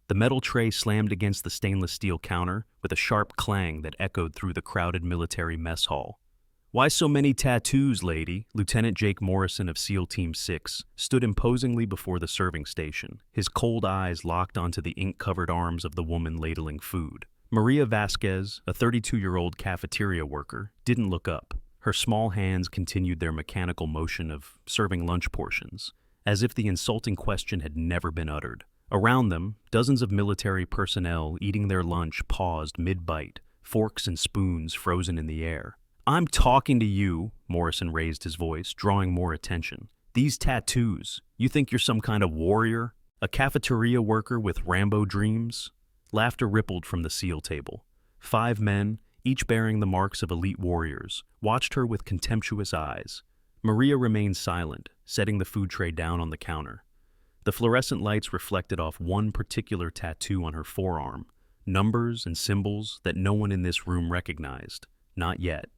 The metal tray slammed against the stainless steel counter with a sharp clang that echoed through the crowded military mess hall. "Why so many tattoos, lady?" Lieutenant Jake Morrison of SEAL Team 6 stood imposingly before the serving station, his cold eyes locked onto the ink-covered arms of the woman ladling food. Maria Vasquez, a 32-year-old cafeteria worker, didn't look up. Her small hands continued their mechanical motion of serving lunch portions, as if the insulting question had never been uttered. Around them, dozens of military personnel eating their lunch paused mid-bite, forks and spoons frozen in the air. "I'm talking to you," Morrison raised his voice, drawing more attention. "These tattoos, you think you're some kind of warrior? A cafeteria worker with Rambo dreams?" Laughter rippled from the SEAL table. 5 men, each bearing the marks of elite warriors, watched her with contemptuous eyes. Maria remained silent, setting the food tray down on the counter. The fluorescent lights reflected off one particular tattoo on her forearm, numbers and symbols that no one in this room recognized. Not yet.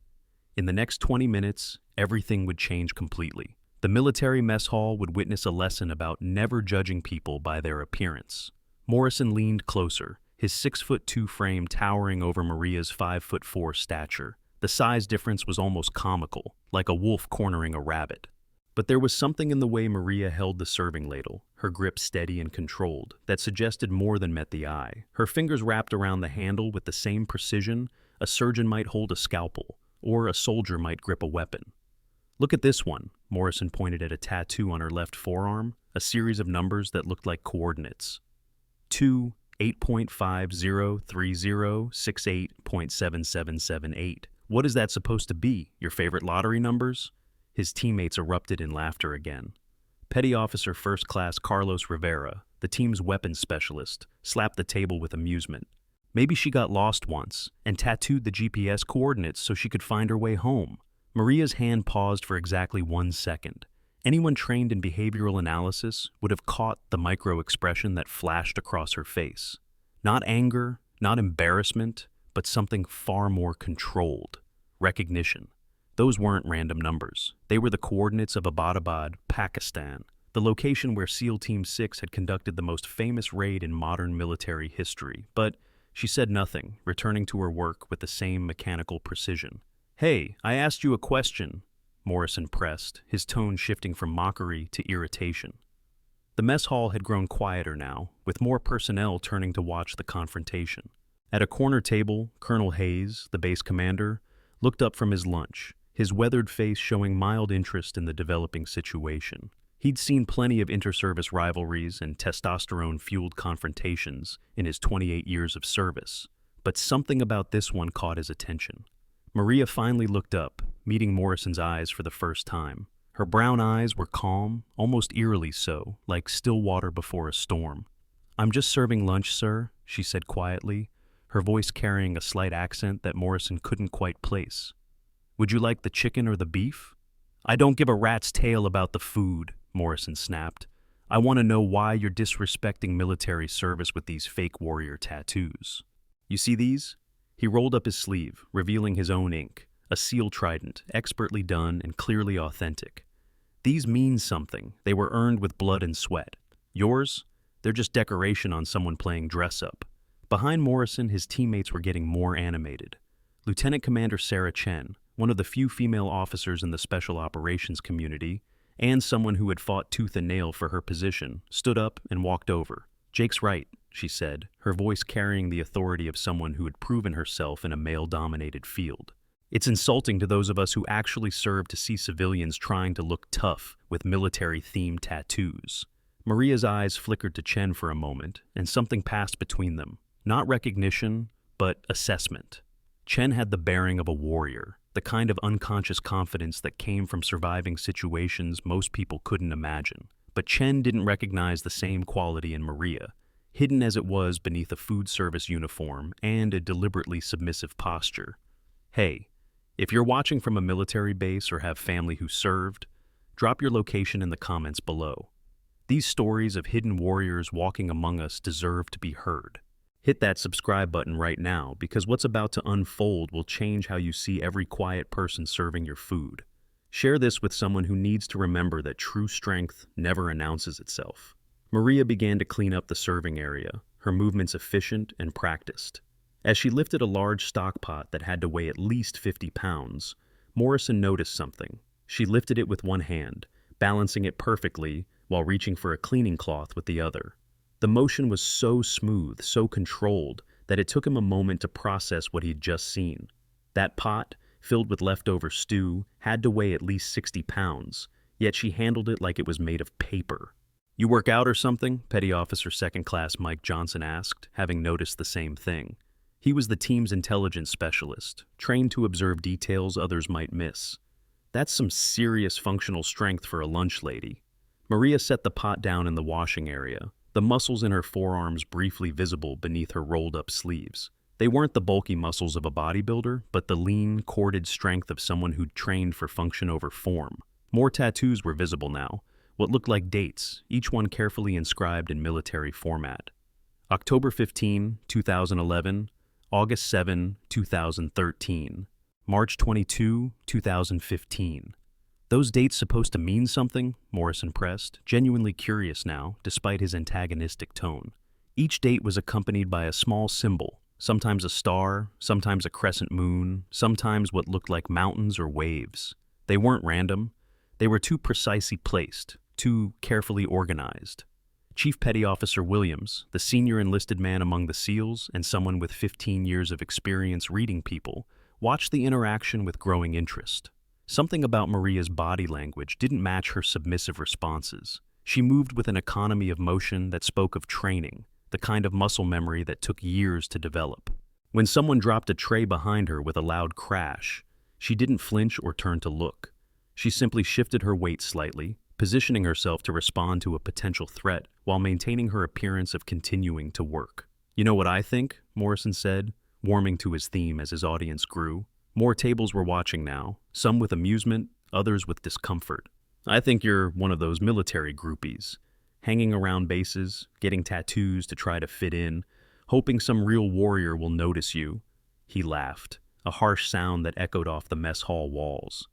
In the next 20 minutes, everything would change completely. The military mess hall would witness a lesson about never judging people by their appearance. Morrison leaned closer, his 6'2" frame towering over Maria's 5'4" stature. The size difference was almost comical, like a wolf cornering a rabbit. But there was something in the way Maria held the serving ladle, her grip steady and controlled, that suggested more than met the eye. Her fingers wrapped around the handle with the same precision a surgeon might hold a scalpel, or a soldier might grip a weapon. "Look at this one," Morrison pointed at a tattoo on her left forearm, a series of numbers that looked like coordinates. 2, 8.503068.7778. What is that supposed to be? Your favorite lottery numbers? His teammates erupted in laughter again. Petty Officer First Class Carlos Rivera, the team's weapons specialist, slapped the table with amusement. Maybe she got lost once and tattooed the GPS coordinates so she could find her way home. Maria's hand paused for exactly 1 second. Anyone trained in behavioral analysis would have caught the micro-expression that flashed across her face. Not anger, not embarrassment, but something far more controlled. Recognition. Those weren't random numbers. They were the coordinates of Abbottabad, Pakistan, the location where SEAL Team 6 had conducted the most famous raid in modern military history. But she said nothing, returning to her work with the same mechanical precision. "Hey, I asked you a question," Morrison pressed, his tone shifting from mockery to irritation. The mess hall had grown quieter now, with more personnel turning to watch the confrontation. At a corner table, Colonel Hayes, the base commander, looked up from his lunch, his weathered face showing mild interest in the developing situation. He'd seen plenty of inter-service rivalries and testosterone-fueled confrontations in his 28 years of service, but something about this one caught his attention. Maria finally looked up, meeting Morrison's eyes for the first time. Her brown eyes were calm, almost eerily so, like still water before a storm. "I'm just serving lunch, sir," she said quietly, her voice carrying a slight accent that Morrison couldn't quite place. "Would you like the chicken or the beef?" "I don't give a rat's tail about the food," Morrison snapped. "I want to know why you're disrespecting military service with these fake warrior tattoos. You see these?" He rolled up his sleeve, revealing his own ink, a SEAL trident, expertly done and clearly authentic. "These mean something. They were earned with blood and sweat. Yours? They're just decoration on someone playing dress-up." Behind Morrison, his teammates were getting more animated. Lieutenant Commander Sarah Chen, one of the few female officers in the special operations community, and someone who had fought tooth and nail for her position, stood up and walked over. "Jake's right," she said, her voice carrying the authority of someone who had proven herself in a male-dominated field. "It's insulting to those of us who actually serve to see civilians trying to look tough with military-themed tattoos." Maria's eyes flickered to Chen for a moment, and something passed between them. Not recognition, but assessment. Chen had the bearing of a warrior, the kind of unconscious confidence that came from surviving situations most people couldn't imagine. But Chen didn't recognize the same quality in Maria, hidden as it was beneath a food service uniform and a deliberately submissive posture. "Hey, if you're watching from a military base or have family who served, drop your location in the comments below. These stories of hidden warriors walking among us deserve to be heard. Hit that subscribe button right now, because what's about to unfold will change how you see every quiet person serving your food. Share this with someone who needs to remember that true strength never announces itself. Maria began to clean up the serving area, her movements efficient and practiced. As she lifted a large stock pot that had to weigh at least 50 pounds, Morrison noticed something. She lifted it with one hand, balancing it perfectly while reaching for a cleaning cloth with the other. The motion was so smooth, so controlled, that it took him a moment to process what he'd just seen. That pot, filled with leftover stew, had to weigh at least 60 pounds, yet she handled it like it was made of paper. "You work out or something?" Petty Officer Second Class Mike Johnson asked, having noticed the same thing. He was the team's intelligence specialist, trained to observe details others might miss. That's some serious functional strength for a lunch lady. Maria set the pot down in the washing area, the muscles in her forearms briefly visible beneath her rolled-up sleeves. They weren't the bulky muscles of a bodybuilder, but the lean, corded strength of someone who'd trained for function over form. More tattoos were visible now, what looked like dates, each one carefully inscribed in military format. October 15, 2011, August 7, 2013, March 22, 2015. Those dates supposed to mean something? Morrison pressed, genuinely curious now, despite his antagonistic tone. Each date was accompanied by a small symbol, sometimes a star, sometimes a crescent moon, sometimes what looked like mountains or waves. They weren't random. They were too precisely placed, too carefully organized. Chief Petty Officer Williams, the senior enlisted man among the SEALs and someone with 15 years of experience reading people, watched the interaction with growing interest. Something about Maria's body language didn't match her submissive responses. She moved with an economy of motion that spoke of training, the kind of muscle memory that took years to develop. When someone dropped a tray behind her with a loud crash, she didn't flinch or turn to look. She simply shifted her weight slightly, positioning herself to respond to a potential threat while maintaining her appearance of continuing to work. "You know what I think?" Morrison said, warming to his theme as his audience grew. More tables were watching now, some with amusement, others with discomfort. "I think you're one of those military groupies, hanging around bases, getting tattoos to try to fit in, hoping some real warrior will notice you." He laughed, a harsh sound that echoed off the mess hall walls.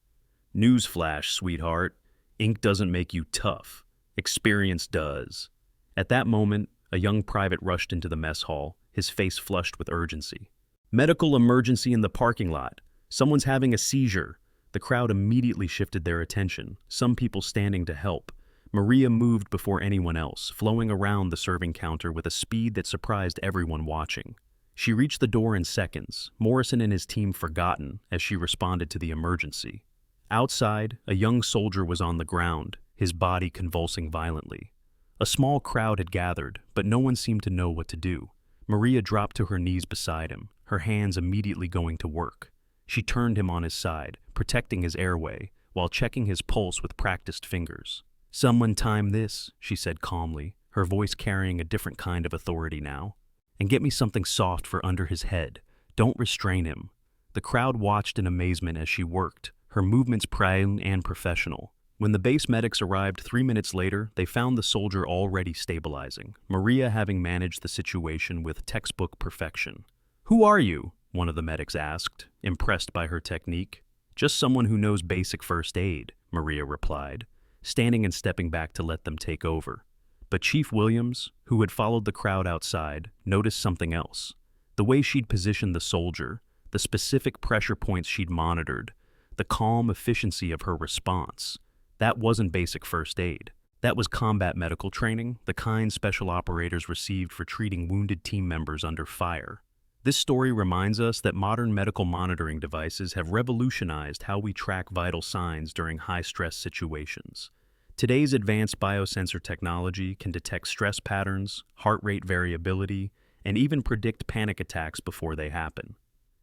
"Newsflash, sweetheart. Ink doesn't make you tough. Experience does." At that moment, a young private rushed into the mess hall, his face flushed with urgency. "Medical emergency in the parking lot. Someone's having a seizure." The crowd immediately shifted their attention, some people standing to help. Maria moved before anyone else, flowing around the serving counter with a speed that surprised everyone watching. She reached the door in seconds, Morrison and his team forgotten, as she responded to the emergency. Outside, a young soldier was on the ground, his body convulsing violently. A small crowd had gathered, but no one seemed to know what to do. Maria dropped to her knees beside him, her hands immediately going to work. She turned him on his side, protecting his airway, while checking his pulse with practiced fingers. "Someone time this," she said calmly, her voice carrying a different kind of authority now. "And get me something soft for under his head. Don't restrain him." The crowd watched in amazement as she worked, her movements proud and professional. When the base medics arrived 3 minutes later, they found the soldier already stabilizing, Maria having managed the situation with textbook perfection. "Who are you?" one of the medics asked, impressed by her technique. "Just someone who knows basic first aid," Maria replied, standing and stepping back to let them take over. But Chief Williams, who had followed the crowd outside, noticed something else. The way she'd positioned the soldier, the specific pressure points she'd monitored, the calm efficiency of her response. That wasn't basic first aid. That was combat medical training, the kind special operators received for treating wounded team members under fire. This story reminds us that modern medical monitoring devices have revolutionized how we track vital signs during high-stress situations. Today's advanced biosensor technology can detect stress patterns, heart rate variability, and even predict panic attacks before they happen.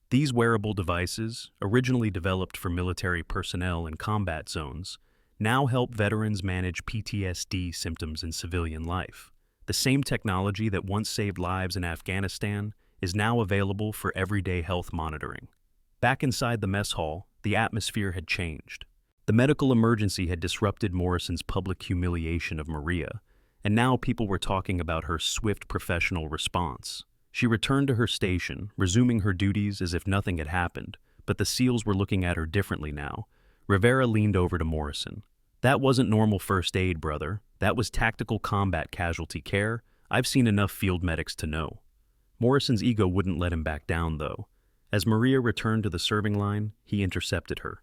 These wearable devices, originally developed for military personnel in combat zones, now help veterans manage PTSD symptoms in civilian life. The same technology that once saved lives in Afghanistan is now available for everyday health monitoring. Back inside the mess hall, the atmosphere had changed. The medical emergency had disrupted Morrison's public humiliation of Maria, and now people were talking about her swift professional response. She returned to her station, resuming her duties as if nothing had happened, but the SEALs were looking at her differently now. Rivera leaned over to Morrison. "That wasn't normal first aid, brother. That was tactical combat casualty care. I've seen enough field medics to know. Morrison's ego wouldn't let him back down, though. As Maria returned to the serving line, he intercepted her.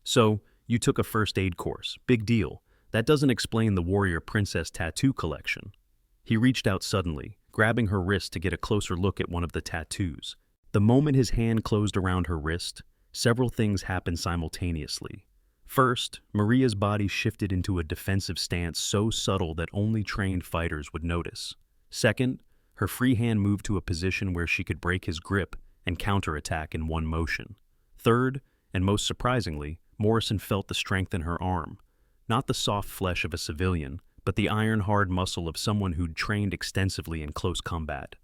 So, you took a first aid course. Big deal. That doesn't explain the warrior princess tattoo collection. He reached out suddenly, grabbing her wrist to get a closer look at one of the tattoos. The moment his hand closed around her wrist, several things happened simultaneously. First, Maria's body shifted into a defensive stance so subtle that only trained fighters would notice. Second, her free hand moved to a position where she could break his grip and counterattack in one motion. Third, and most surprisingly, Morrison felt the strength in her arm. Not the soft flesh of a civilian, but the iron-hard muscle of someone who'd trained extensively in close combat.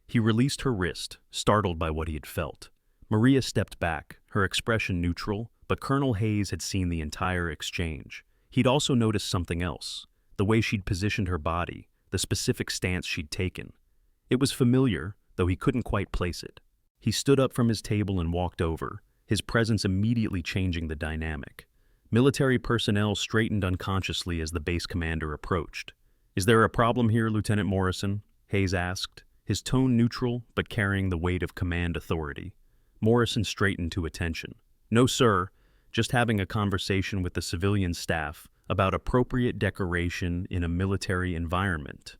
He released her wrist, startled by what he had felt. Maria stepped back, her expression neutral, but Colonel Hayes had seen the entire exchange. He'd also noticed something else, the way she'd positioned her body, the specific stance she'd taken. It was familiar, though he couldn't quite place it. He stood up from his table and walked over, his presence immediately changing the dynamic. Military personnel straightened unconsciously as the base commander approached. "Is there a problem here, Lieutenant Morrison?" Hayes asked, his tone neutral but carrying the weight of command authority. Morrison straightened to attention. "No, sir. Just having a conversation with the civilian staff about appropriate decoration in a military environment."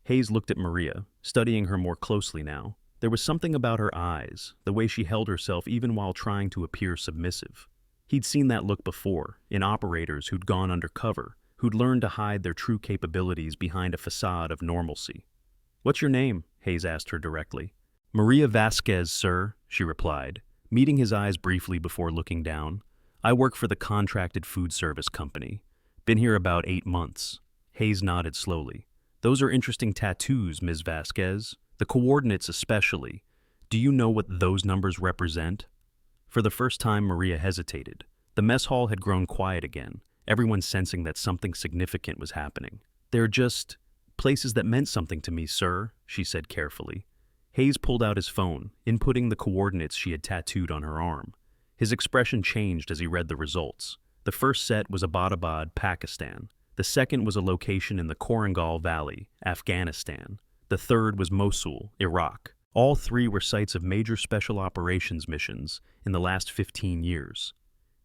Hayes looked at Maria, studying her more closely now. There was something about her eyes, the way she held herself even while trying to appear submissive. He'd seen that look before, in operators who'd gone undercover, who'd learned to hide their true capabilities behind a facade of normalcy. "What's your name?" Hayes asked her directly. "Maria Vasquez, sir," she replied, meeting his eyes briefly before looking down. "I work for the contracted food service company. Been here about 8 months. Hayes nodded slowly. "Those are interesting tattoos, Ms. Vasquez. The coordinates especially. Do you know what those numbers represent?" For the first time, Maria hesitated. The mess hall had grown quiet again, everyone sensing that something significant was happening. "They're just places that meant something to me, sir," she said carefully. Hayes pulled out his phone, inputting the coordinates she had tattooed on her arm. His expression changed as he read the results. The first set was Abbottabad, Pakistan. The second was a location in the Korangal Valley, Afghanistan. The third was Mosul, Iraq. All three were sites of major special operations missions in the last 15 years.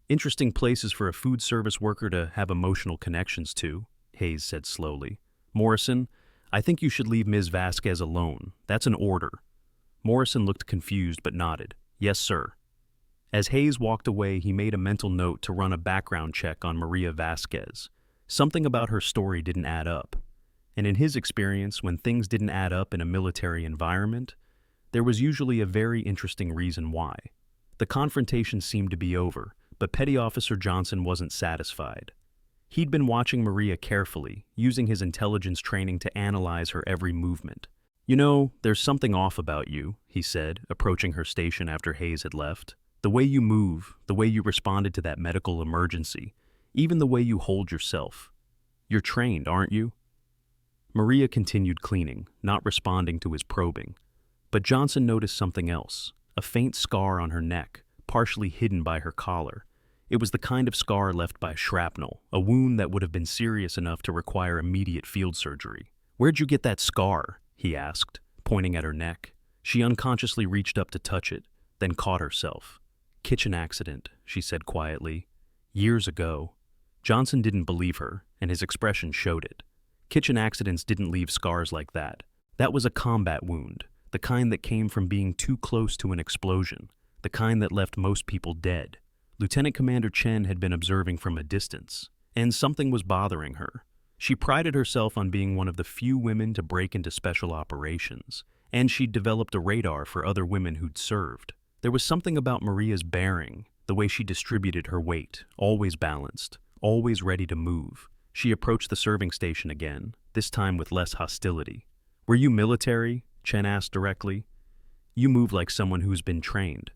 "Interesting places for a food service worker to have emotional connections to," Hayes said slowly. "Morrison, I think you should leave Ms. Vasquez alone. That's an order." Morrison looked confused but nodded. "Yes, sir." As Hayes walked away, he made a mental note to run a background check on Maria Vasquez. Something about her story didn't add up. And in his experience, when things didn't add up in a military environment, there was usually a very interesting reason why. The confrontation seemed to be over, but Petty Officer Johnson wasn't satisfied. He'd been watching Maria carefully, using his intelligence training to analyze her every movement. "You know, there's something off about you," he said, approaching her station after Hayes had left. "The way you move, the way you responded to that medical emergency, even the way you hold yourself. You're trained, aren't you?" Maria continued cleaning, not responding to his probing. But Johnson noticed something else, a faint scar on her neck, partially hidden by her collar. It was the kind of scar left by shrapnel, a wound that would have been serious enough to require immediate field surgery. "Where'd you get that scar?" he asked, pointing at her neck. She unconsciously reached up to touch it, then caught herself. "Kitchen accident," she said quietly. "Years ago." Johnson didn't believe her, and his expression showed it. Kitchen accidents didn't leave scars like that. That was a combat wound, the kind that came from being too close to an explosion, the kind that left most people dead. Lieutenant Commander Chen had been observing from a distance, and something was bothering her. She prided herself on being one of the few women to break into special operations, and she'd developed a radar for other women who'd served. There was something about Maria's bearing, the way she distributed her weight, always balanced, always ready to move. She approached the serving station again, this time with less hostility. "Were you military?" Chen asked directly. "You move like someone who's been trained."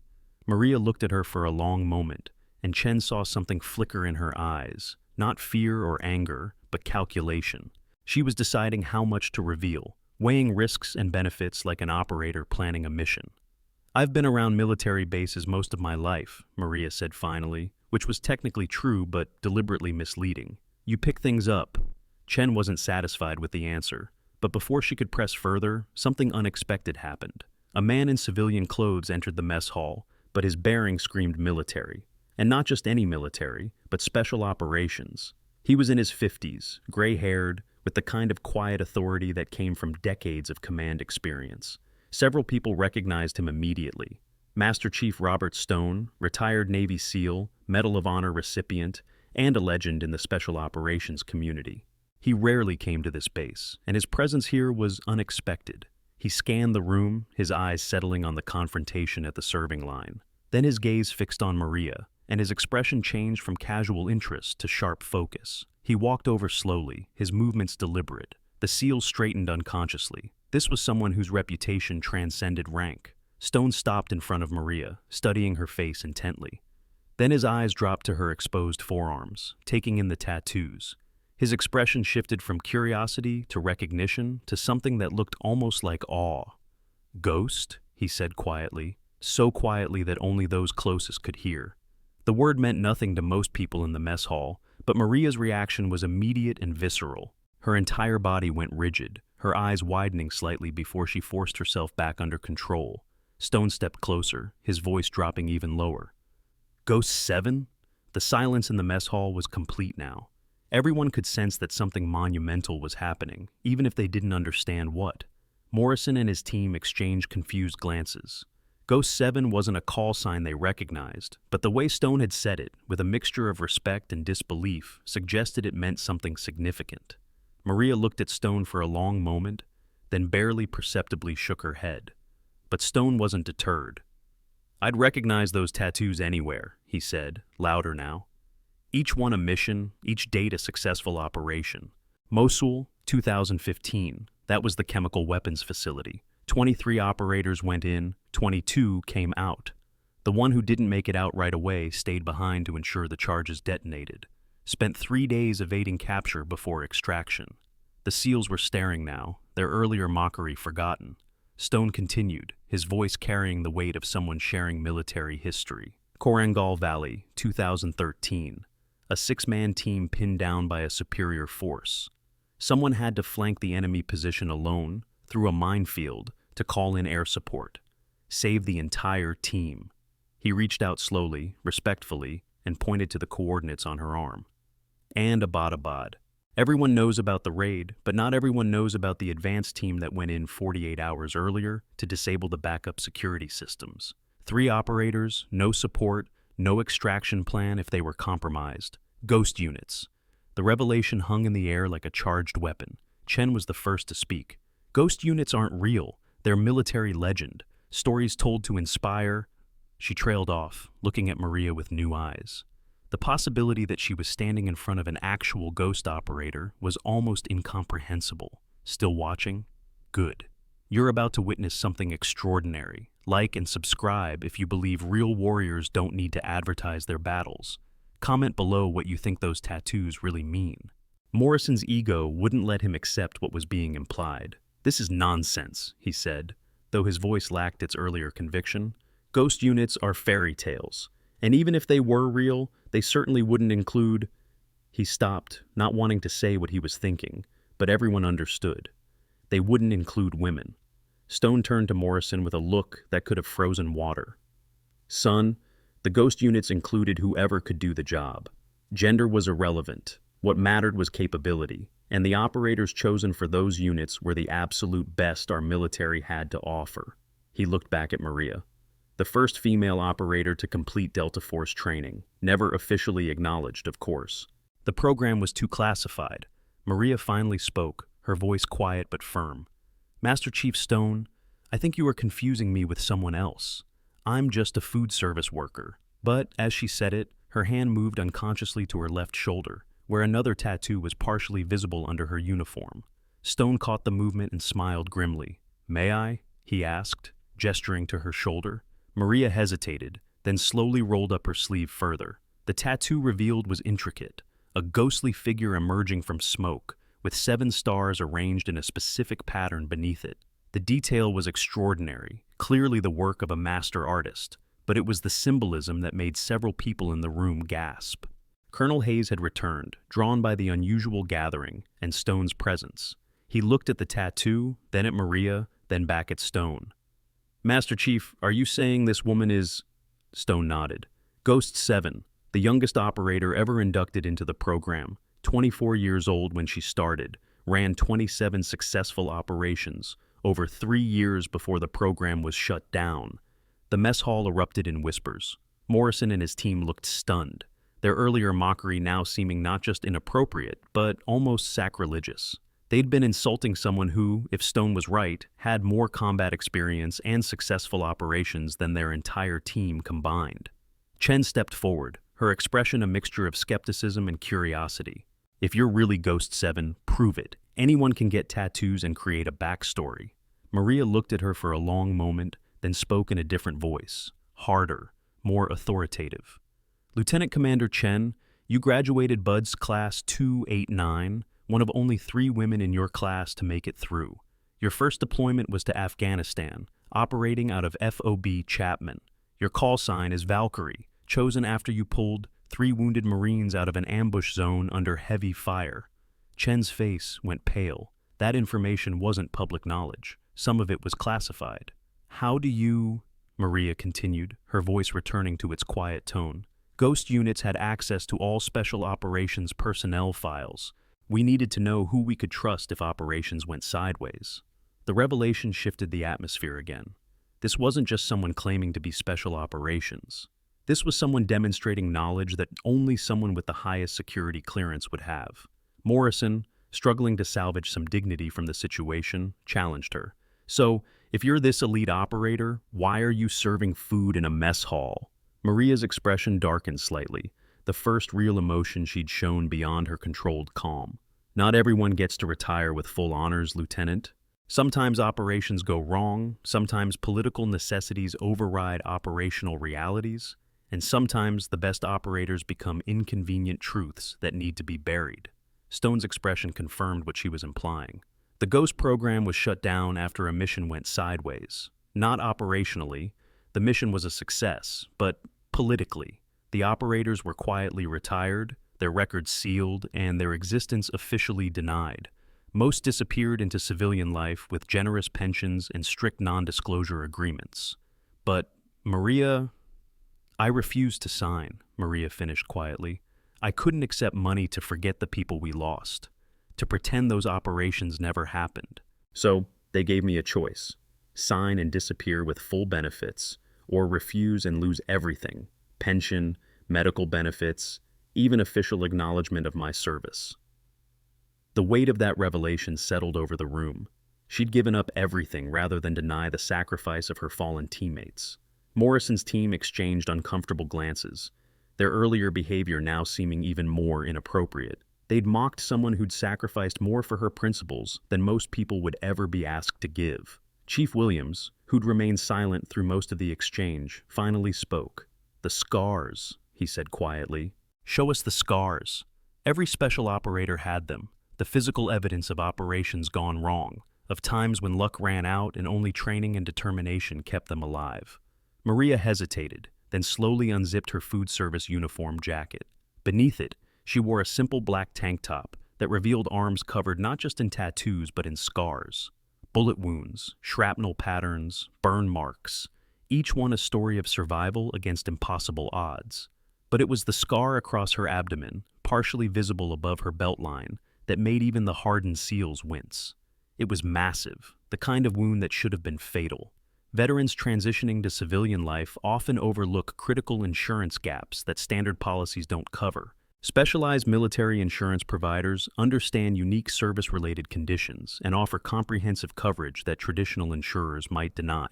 Maria looked at her for a long moment, and Chen saw something flicker in her eyes, not fear or anger, but calculation. She was deciding how much to reveal, weighing risks and benefits like an operator planning a mission. "I've been around military bases most of my life," Maria said finally, which was technically true but deliberately misleading. "You pick things up." Chen wasn't satisfied with the answer, But before she could press further, something unexpected happened. A man in civilian clothes entered the mess hall, but his bearing screamed military. And not just any military, but special operations. He was in his 50s, gray-haired, with the kind of quiet authority that came from decades of command experience. Several people recognized him immediately. Master Chief Robert Stone, retired Navy SEAL, Medal of Honor recipient, and a legend in the special operations community. He rarely came to this base, and his presence here was unexpected. He scanned the room, his eyes settling on the confrontation at the serving line. Then his gaze fixed on Maria, and his expression changed from casual interest to sharp focus. He walked over slowly, his movements deliberate. The SEAL straightened unconsciously. This was someone whose reputation transcended rank. Stone stopped in front of Maria, studying her face intently. Then his eyes dropped to her exposed forearms, taking in the tattoos. His expression shifted from curiosity to recognition to something that looked almost like awe. "Ghost?" he said quietly, so quietly that only those closest could hear. The word meant nothing to most people in the mess hall, but Maria's reaction was immediate and visceral. Her entire body went rigid, her eyes widening slightly before she forced herself back under control. Stone stepped closer, his voice dropping even lower. "Ghost 7?" The silence in the mess hall was complete now. Everyone could sense that something monumental was happening, even if they didn't understand what. Morrison and his team exchanged confused glances. Ghost 7 wasn't a call sign they recognized, but the way Stone had said it, with a mixture of respect and disbelief, suggested it meant something significant. Maria looked at Stone for a long moment, then barely perceptibly shook her head. But Stone wasn't deterred. "I'd recognize those tattoos anywhere," he said, louder now. "Each one a mission, each date a successful operation. Mosul, 2015, that was the chemical weapons facility. 23 operators went in, 22 came out. The one who didn't make it out right away stayed behind to ensure the charges detonated. Spent 3 days evading capture before extraction." The SEALs were staring now, their earlier mockery forgotten. Stone continued, his voice carrying the weight of someone sharing military history. "Korangal Valley, 2013. A 6-man team pinned down by a superior force. Someone had to flank the enemy position alone, through a minefield, to call in air support. Save the entire team." He reached out slowly, respectfully, and pointed to the coordinates on her arm. "And Abbottabad. Everyone knows about the raid, but not everyone knows about the advance team that went in 48 hours earlier to disable the backup security systems. 3 operators, no support, no extraction plan if they were compromised. Ghost units." The revelation hung in the air like a charged weapon. Chen was the first to speak. "Ghost units aren't real. They're military legend. Stories told to inspire." She trailed off, looking at Maria with new eyes. The possibility that she was standing in front of an actual ghost operator was almost incomprehensible. "Still watching? Good. You're about to witness something extraordinary. Like and subscribe if you believe real warriors don't need to advertise their battles. Comment below what you think those tattoos really mean." Morrison's ego wouldn't let him accept what was being implied. "This is nonsense," he said, though his voice lacked its earlier conviction. "Ghost units are fairy tales, and even if they were real, they certainly wouldn't include—" He stopped, not wanting to say what he was thinking, but everyone understood. "They wouldn't include women." Stone turned to Morrison with a look that could have frozen water. "Son, the ghost units included whoever could do the job. Gender was irrelevant. What mattered was capability, and the operators chosen for those units were the absolute best our military had to offer." He looked back at Maria. "The first female operator to complete Delta Force training, never officially acknowledged, of course." The program was too classified. Maria finally spoke, her voice quiet but firm. "Master Chief Stone, I think you are confusing me with someone else. I'm just a food service worker." But, as she said it, her hand moved unconsciously to her left shoulder, where another tattoo was partially visible under her uniform. Stone caught the movement and smiled grimly. "May I?" he asked, gesturing to her shoulder. Maria hesitated, then slowly rolled up her sleeve further. The tattoo revealed was intricate, a ghostly figure emerging from smoke, with 7 stars arranged in a specific pattern beneath it. The detail was extraordinary, clearly the work of a master artist, but it was the symbolism that made several people in the room gasp. Colonel Hayes had returned, drawn by the unusual gathering and Stone's presence. He looked at the tattoo, then at Maria, then back at Stone. Master Chief, are you saying this woman is... Stone nodded. Ghost 7, the youngest operator ever inducted into the program, 24 years old when she started, ran 27 successful operations, over 3 years before the program was shut down. The mess hall erupted in whispers. Morrison and his team looked stunned, their earlier mockery now seeming not just inappropriate, but almost sacrilegious. They'd been insulting someone who, if Stone was right, had more combat experience and successful operations than their entire team combined. Chen stepped forward, her expression a mixture of skepticism and curiosity. If you're really Ghost 7, prove it. Anyone can get tattoos and create a backstory. Maria looked at her for a long moment, then spoke in a different voice, harder, more authoritative. Lieutenant Commander Chen, you graduated Bud's Class 289, one of only 3 women in your class to make it through. Your first deployment was to Afghanistan, operating out of FOB Chapman. Your call sign is Valkyrie, chosen after you pulled 3 wounded Marines out of an ambush zone under heavy fire. Chen's face went pale. That information wasn't public knowledge. Some of it was classified. How do you... Maria continued, her voice returning to its quiet tone. Ghost units had access to all special operations personnel files. We needed to know who we could trust if operations went sideways. The revelation shifted the atmosphere again. This wasn't just someone claiming to be special operations. This was someone demonstrating knowledge that only someone with the highest security clearance would have. Morrison, struggling to salvage some dignity from the situation, challenged her. So, if you're this elite operator, why are you serving food in a mess hall? Maria's expression darkened slightly, the first real emotion she'd shown beyond her controlled calm. Not everyone gets to retire with full honors, Lieutenant. Sometimes operations go wrong, sometimes political necessities override operational realities, and sometimes the best operators become inconvenient truths that need to be buried. Stone's expression confirmed what she was implying. The Ghost program was shut down after a mission went sideways. Not operationally, the mission was a success, but politically. The operators were quietly retired, their records sealed, and their existence officially denied. Most disappeared into civilian life with generous pensions and strict non-disclosure agreements. But Maria... I refused to sign, Maria finished quietly. I couldn't accept money to forget the people we lost, to pretend those operations never happened. So they gave me a choice. Sign and disappear with full benefits, or refuse and lose everything, pension, medical benefits, even official acknowledgement of my service. The weight of that revelation settled over the room. She'd given up everything rather than deny the sacrifice of her fallen teammates. Morrison's team exchanged uncomfortable glances, their earlier behavior now seeming even more inappropriate. They'd mocked someone who'd sacrificed more for her principles than most people would ever be asked to give. Chief Williams, who'd remained silent through most of the exchange, finally spoke. "The scars," he said quietly. "Show us the scars." Every special operator had them, the physical evidence of operations gone wrong, of times when luck ran out and only training and determination kept them alive. Maria hesitated, then slowly unzipped her food service uniform jacket. Beneath it, she wore a simple black tank top that revealed arms covered not just in tattoos but in scars. Bullet wounds, shrapnel patterns, burn marks, each one a story of survival against impossible odds. But it was the scar across her abdomen, partially visible above her belt line, that made even the hardened SEALs wince. It was massive, the kind of wound that should have been fatal. Veterans transitioning to civilian life often overlook critical insurance gaps that standard policies don't cover. Specialized military insurance providers understand unique service-related conditions and offer comprehensive coverage that traditional insurers might deny.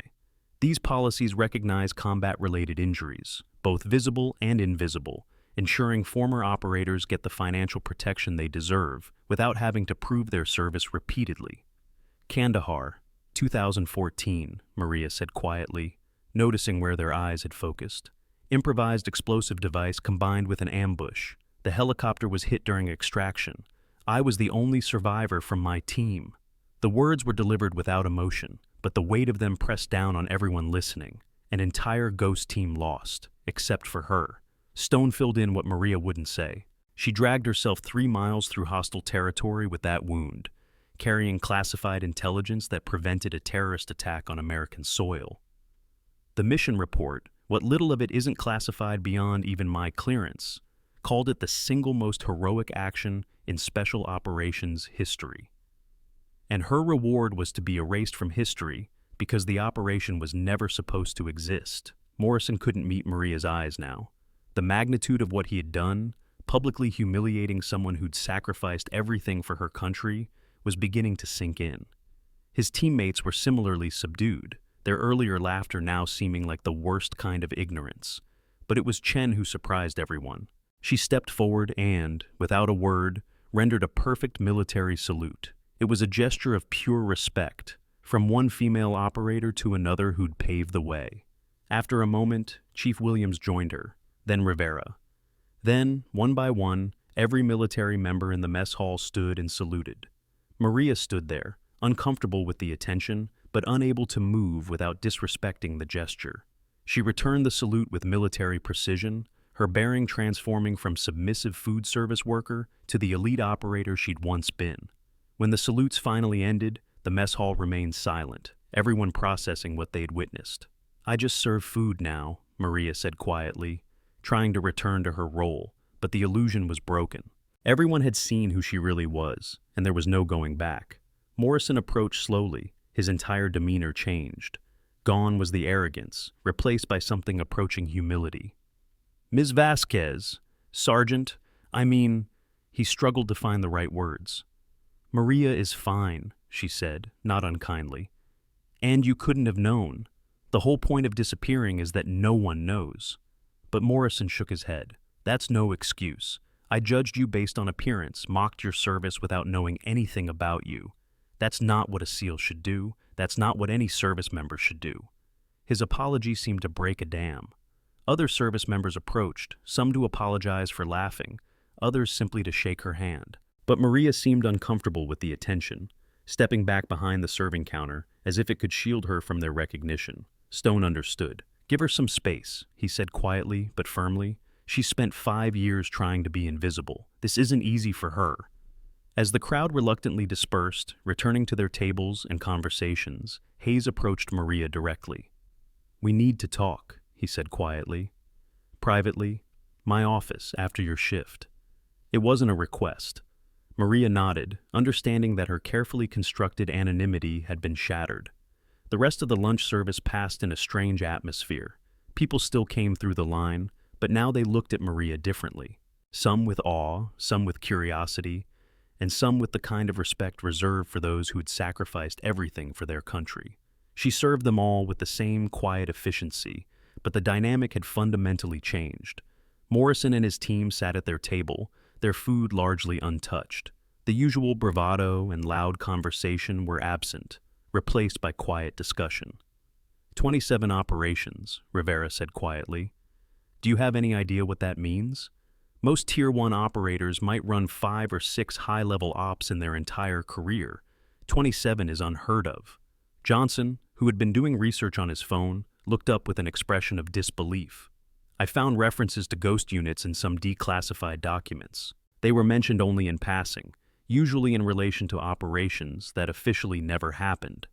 These policies recognize combat-related injuries, both visible and invisible, ensuring former operators get the financial protection they deserve without having to prove their service repeatedly. Kandahar, 2014, Maria said quietly, noticing where their eyes had focused. Improvised explosive device combined with an ambush. The helicopter was hit during extraction. I was the only survivor from my team. The words were delivered without emotion, but the weight of them pressed down on everyone listening. An entire Ghost team lost, except for her. Stone filled in what Maria wouldn't say. She dragged herself 3 miles through hostile territory with that wound, carrying classified intelligence that prevented a terrorist attack on American soil. The mission report, what little of it isn't classified beyond even my clearance, called it the single most heroic action in special operations history. And her reward was to be erased from history because the operation was never supposed to exist. Morrison couldn't meet Maria's eyes now. The magnitude of what he had done, publicly humiliating someone who'd sacrificed everything for her country, was beginning to sink in. His teammates were similarly subdued, their earlier laughter now seeming like the worst kind of ignorance. But it was Chen who surprised everyone. She stepped forward and, without a word, rendered a perfect military salute. It was a gesture of pure respect, from one female operator to another who'd paved the way. After a moment, Chief Williams joined her, then Rivera. Then, one by one, every military member in the mess hall stood and saluted. Maria stood there, uncomfortable with the attention, but unable to move without disrespecting the gesture. She returned the salute with military precision, her bearing transforming from submissive food service worker to the elite operator she'd once been. When the salutes finally ended, the mess hall remained silent, everyone processing what they'd witnessed. "I just serve food now," Maria said quietly, trying to return to her role, but the illusion was broken. Everyone had seen who she really was, and there was no going back. Morrison approached slowly, his entire demeanor changed. Gone was the arrogance, replaced by something approaching humility. "Ms. Vasquez, Sergeant, he struggled to find the right words. "Maria is fine," she said, not unkindly. "And you couldn't have known. The whole point of disappearing is that no one knows." But Morrison shook his head. "That's no excuse. I judged you based on appearance, mocked your service without knowing anything about you. That's not what a SEAL should do. That's not what any service member should do." His apology seemed to break a dam. Other service members approached, some to apologize for laughing, others simply to shake her hand. But Maria seemed uncomfortable with the attention, stepping back behind the serving counter as if it could shield her from their recognition. Stone understood. "Give her some space," he said quietly but firmly. "She spent 5 years trying to be invisible. This isn't easy for her." As the crowd reluctantly dispersed, returning to their tables and conversations, Hayes approached Maria directly. "We need to talk," he said quietly. "Privately, my office after your shift." It wasn't a request. Maria nodded, understanding that her carefully constructed anonymity had been shattered. The rest of the lunch service passed in a strange atmosphere. People still came through the line, but now they looked at Maria differently. Some with awe, some with curiosity, and some with the kind of respect reserved for those who had sacrificed everything for their country. She served them all with the same quiet efficiency, but the dynamic had fundamentally changed. Morrison and his team sat at their table, their food largely untouched. The usual bravado and loud conversation were absent, replaced by quiet discussion. 27 operations, Rivera said quietly. "Do you have any idea what that means? Most Tier 1 operators might run 5 or 6 high-level ops in their entire career. 27 is unheard of." Johnson, who had been doing research on his phone, looked up with an expression of disbelief. "I found references to ghost units in some declassified documents. They were mentioned only in passing, usually in relation to operations that officially never happened.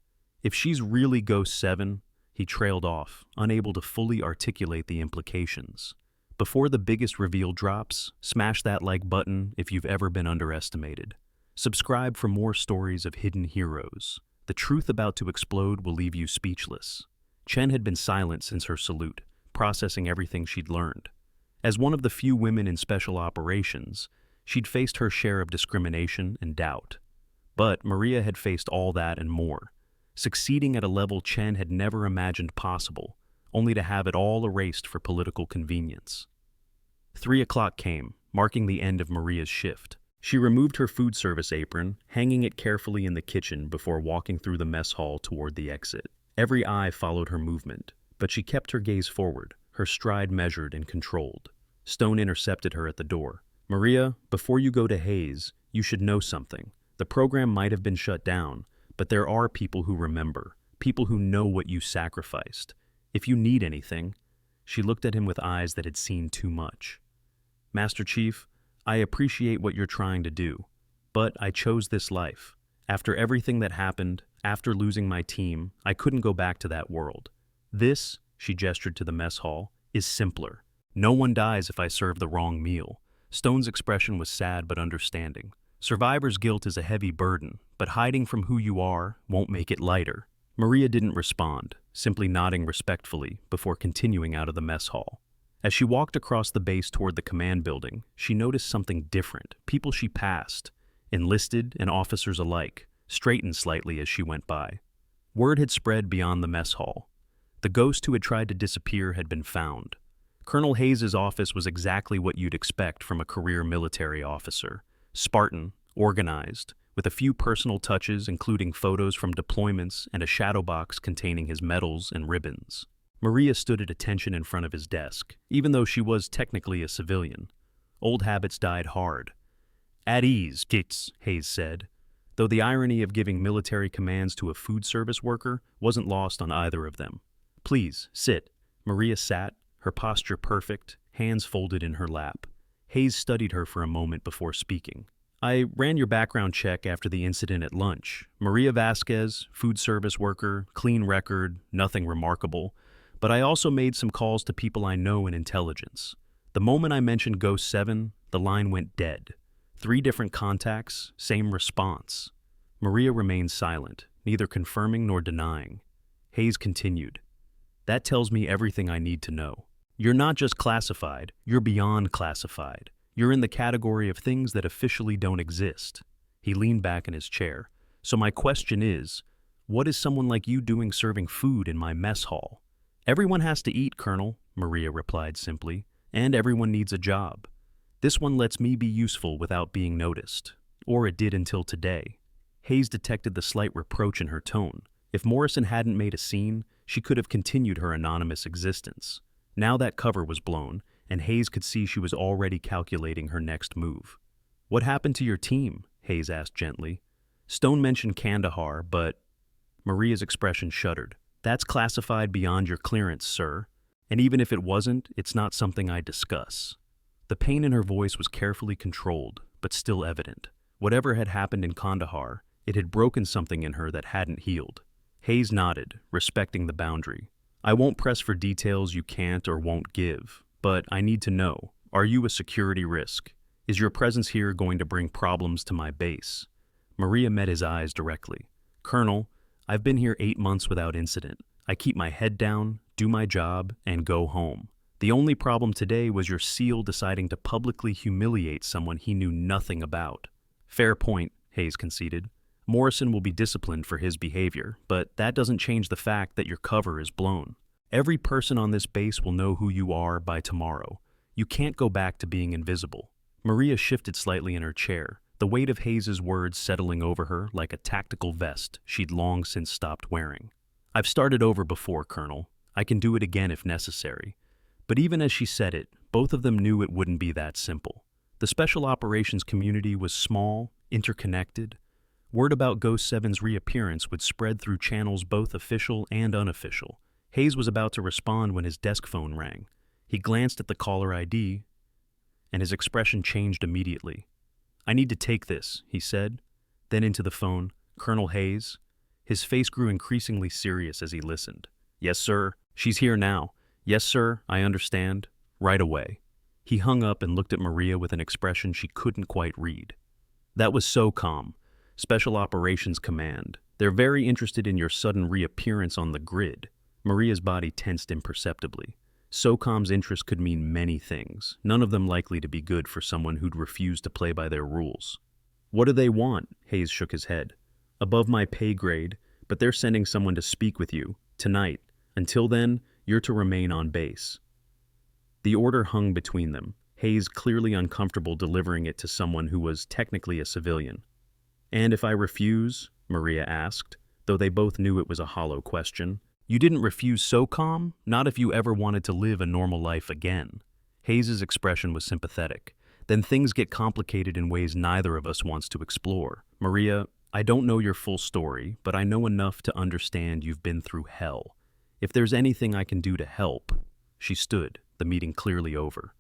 If she's really Ghost 7, he trailed off, unable to fully articulate the implications. Before the biggest reveal drops, smash that like button if you've ever been underestimated. Subscribe for more stories of hidden heroes. The truth about to explode will leave you speechless. Chen had been silent since her salute, processing everything she'd learned. As one of the few women in special operations, she'd faced her share of discrimination and doubt. But Maria had faced all that and more, succeeding at a level Chen had never imagined possible, only to have it all erased for political convenience. 3 o'clock came, marking the end of Maria's shift. She removed her food service apron, hanging it carefully in the kitchen before walking through the mess hall toward the exit. Every eye followed her movement, but she kept her gaze forward, her stride measured and controlled. Stone intercepted her at the door. "Maria, before you go to Hayes, you should know something. The program might have been shut down, but there are people who remember, people who know what you sacrificed. If you need anything..." She looked at him with eyes that had seen too much. "Master Chief, I appreciate what you're trying to do, but I chose this life. After everything that happened, after losing my team, I couldn't go back to that world. This, she gestured to the mess hall, is simpler. No one dies if I serve the wrong meal. Stone's expression was sad but understanding. Survivor's guilt is a heavy burden, but hiding from who you are won't make it lighter. Maria didn't respond, simply nodding respectfully before continuing out of the mess hall. As she walked across the base toward the command building, she noticed something different. People she passed, enlisted and officers alike, straightened slightly as she went by. Word had spread beyond the mess hall. The ghost who had tried to disappear had been found. Colonel Hayes's office was exactly what you'd expect from a career military officer. Spartan, organized, with a few personal touches including photos from deployments and a shadow box containing his medals and ribbons. Maria stood at attention in front of his desk, even though she was technically a civilian. Old habits died hard. "At ease, Gitz," Hayes said, though the irony of giving military commands to a food service worker wasn't lost on either of them. "Please, sit." Maria sat, her posture perfect, hands folded in her lap. Hayes studied her for a moment before speaking. "I ran your background check after the incident at lunch. Maria Vasquez, food service worker, clean record, nothing remarkable. But I also made some calls to people I know in intelligence. The moment I mentioned Ghost 7, the line went dead. 3 different contacts, same response." Maria remained silent, neither confirming nor denying. Hayes continued. "That tells me everything I need to know. You're not just classified, you're beyond classified. You're in the category of things that officially don't exist." He leaned back in his chair. "So my question is, what is someone like you doing serving food in my mess hall?" "Everyone has to eat, Colonel," Maria replied simply, "and everyone needs a job. This one lets me be useful without being noticed. Or it did until today." Hayes detected the slight reproach in her tone. If Morrison hadn't made a scene, she could have continued her anonymous existence. Now that cover was blown, and Hayes could see she was already calculating her next move. "What happened to your team?" Hayes asked gently. "Stone mentioned Kandahar, but—" Maria's expression shuddered. "That's classified beyond your clearance, sir. And even if it wasn't, it's not something I discuss." The pain in her voice was carefully controlled, but still evident. Whatever had happened in Kandahar, it had broken something in her that hadn't healed. Hayes nodded, respecting the boundary. "I won't press for details you can't or won't give, but I need to know, are you a security risk? Is your presence here going to bring problems to my base?" Maria met his eyes directly. "Colonel, I've been here 8 months without incident. I keep my head down, do my job, and go home. The only problem today was your SEAL deciding to publicly humiliate someone he knew nothing about." "Fair point," Hayes conceded. "Morrison will be disciplined for his behavior, but that doesn't change the fact that your cover is blown. Every person on this base will know who you are by tomorrow. You can't go back to being invisible." Maria shifted slightly in her chair, the weight of Hayes's words settling over her like a tactical vest she'd long since stopped wearing. "I've started over before, Colonel. I can do it again if necessary." But even as she said it, both of them knew it wouldn't be that simple. The special operations community was small, interconnected. Word about Ghost 7's reappearance would spread through channels both official and unofficial. Hayes was about to respond when his desk phone rang. He glanced at the caller ID, and his expression changed immediately. "I need to take this," he said. Then into the phone, "Colonel Hayes?" His face grew increasingly serious as he listened. "Yes, sir. She's here now. Yes, sir, I understand. Right away." He hung up and looked at Maria with an expression she couldn't quite read. "That was SOCOM, Special Operations Command. They're very interested in your sudden reappearance on the grid." Maria's body tensed imperceptibly. SOCOM's interest could mean many things, none of them likely to be good for someone who'd refused to play by their rules. "What do they want?" Hayes shook his head. "Above my pay grade, but they're sending someone to speak with you, tonight. Until then, you're to remain on base." The order hung between them, Hayes clearly uncomfortable delivering it to someone who was technically a civilian. "And if I refuse?" Maria asked, though they both knew it was a hollow question. "You didn't refuse SOCOM? Not if you ever wanted to live a normal life again." Hayes's expression was sympathetic. "Then things get complicated in ways neither of us wants to explore. Maria, I don't know your full story, but I know enough to understand you've been through hell. If there's anything I can do to help..." She stood, the meeting clearly over.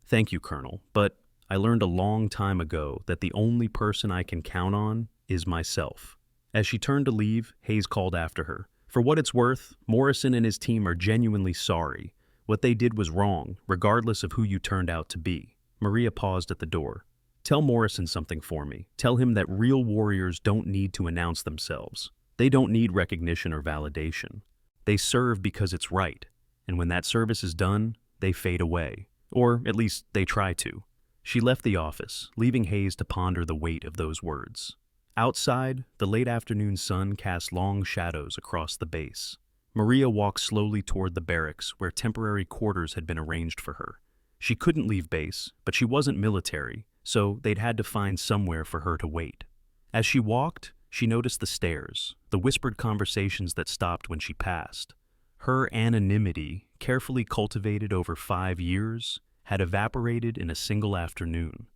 "Thank you, Colonel, but I learned a long time ago that the only person I can count on is myself." As she turned to leave, Hayes called after her. "For what it's worth, Morrison and his team are genuinely sorry. What they did was wrong, regardless of who you turned out to be." Maria paused at the door. "Tell Morrison something for me. Tell him that real warriors don't need to announce themselves. They don't need recognition or validation. They serve because it's right, and when that service is done, they fade away. Or at least they try to." She left the office, leaving Hayes to ponder the weight of those words. Outside, the late afternoon sun cast long shadows across the base. Maria walked slowly toward the barracks where temporary quarters had been arranged for her. She couldn't leave base, but she wasn't military, so they'd had to find somewhere for her to wait. As she walked, she noticed the stares, the whispered conversations that stopped when she passed. Her anonymity, carefully cultivated over 5 years, had evaporated in a single afternoon.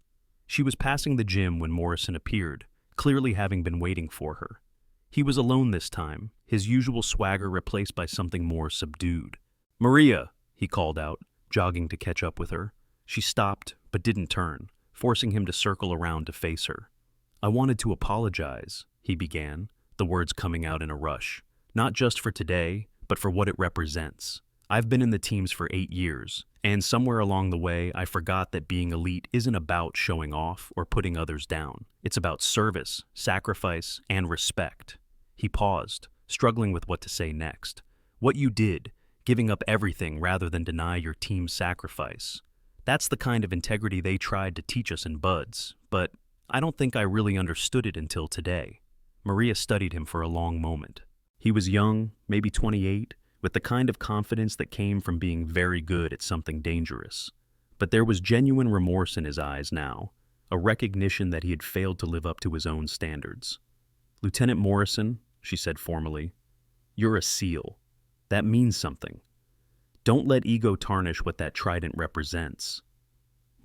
She was passing the gym when Morrison appeared, clearly having been waiting for her. He was alone this time, his usual swagger replaced by something more subdued. "Maria," he called out, jogging to catch up with her. She stopped, but didn't turn, forcing him to circle around to face her. "I wanted to apologize," he began, the words coming out in a rush. "Not just for today, but for what it represents. I've been in the teams for 8 years, and somewhere along the way I forgot that being elite isn't about showing off or putting others down. It's about service, sacrifice, and respect." He paused, struggling with what to say next. "What you did, giving up everything rather than deny your team's sacrifice. That's the kind of integrity they tried to teach us in Buds, but I don't think I really understood it until today." Maria studied him for a long moment. He was young, maybe 28, with the kind of confidence that came from being very good at something dangerous. But there was genuine remorse in his eyes now, a recognition that he had failed to live up to his own standards. "Lieutenant Morrison," she said formally, "you're a SEAL. That means something. Don't let ego tarnish what that trident represents."